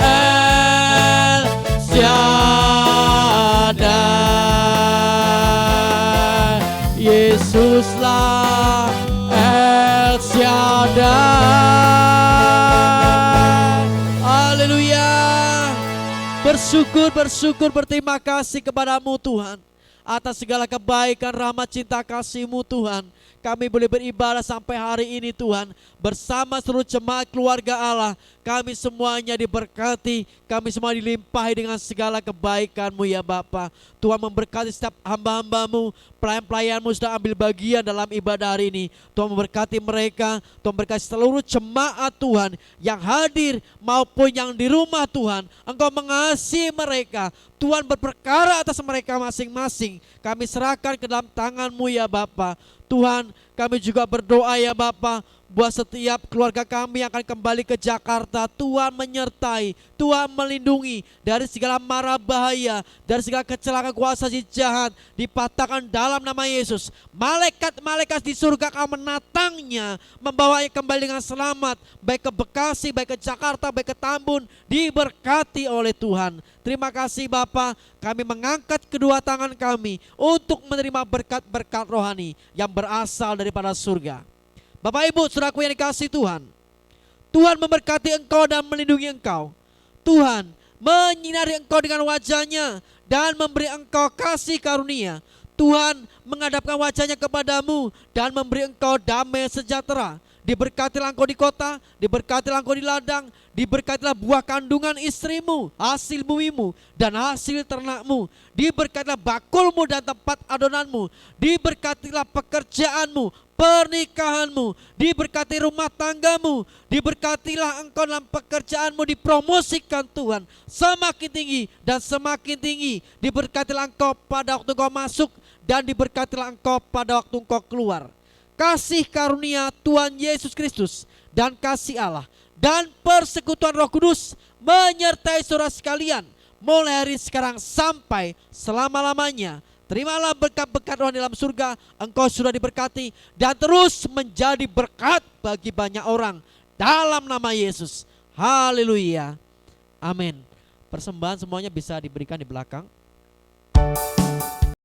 El Shaddai, Yesuslah El Shaddai. Haleluya. Bersyukur, berterima kasih kepadamu Tuhan atas segala kebaikan, rahmat, cinta kasih-Mu Tuhan. Kami boleh beribadah sampai hari ini Tuhan bersama seluruh jemaat keluarga Allah. Kami semuanya diberkati, kami semua dilimpahi dengan segala kebaikan-Mu ya Bapa. Tuhan memberkati setiap hamba-hamba-Mu, pelayan-pelayan-Mu sudah ambil bagian dalam ibadah hari ini. Tuhan memberkati mereka, Tuhan memberkati seluruh jemaat Tuhan yang hadir maupun yang di rumah Tuhan. Engkau mengasihi mereka, Tuhan berperkara atas mereka masing-masing. Kami serahkan ke dalam tangan-Mu ya Bapa. Tuhan, kami juga berdoa ya Bapa, buat setiap keluarga kami yang akan kembali ke Jakarta. Tuhan menyertai, Tuhan melindungi dari segala mara bahaya, dari segala kecelakaan kuasa si jahat. Dipatahkan dalam nama Yesus. Malaikat-malaikat di surga akan menatangnya, membawanya kembali dengan selamat, baik ke Bekasi, baik ke Jakarta, baik ke Tambun. Diberkati oleh Tuhan. Terima kasih Bapa, kami mengangkat kedua tangan kami untuk menerima berkat-berkat rohani yang berasal daripada surga. Bapak Ibu saudaraku yang dikasihi Tuhan, Tuhan memberkati engkau dan melindungi engkau. Tuhan menyinari engkau dengan wajahnya dan memberi engkau kasih karunia. Tuhan menghadapkan wajahnya kepadamu dan memberi engkau damai sejahtera. Diberkatilah engkau di kota, diberkatilah engkau di ladang, diberkatilah buah kandungan istrimu, hasil bumimu, dan hasil ternakmu. Diberkatilah bakulmu dan tempat adonanmu. Diberkatilah pekerjaanmu, pernikahanmu, diberkati rumah tanggamu, diberkatilah engkau dalam pekerjaanmu, dipromosikan Tuhan semakin tinggi dan semakin tinggi. Diberkatilah engkau pada waktu engkau masuk dan diberkatilah engkau pada waktu engkau keluar. Kasih karunia Tuhan Yesus Kristus dan kasih Allah dan persekutuan Roh Kudus menyertai saudara sekalian mulai hari sekarang sampai selama-lamanya. Terimalah berkat-berkat rohani dalam surga. Engkau sudah diberkati dan terus menjadi berkat bagi banyak orang dalam nama Yesus. Haleluya. Amin. Persembahan semuanya bisa diberikan di belakang.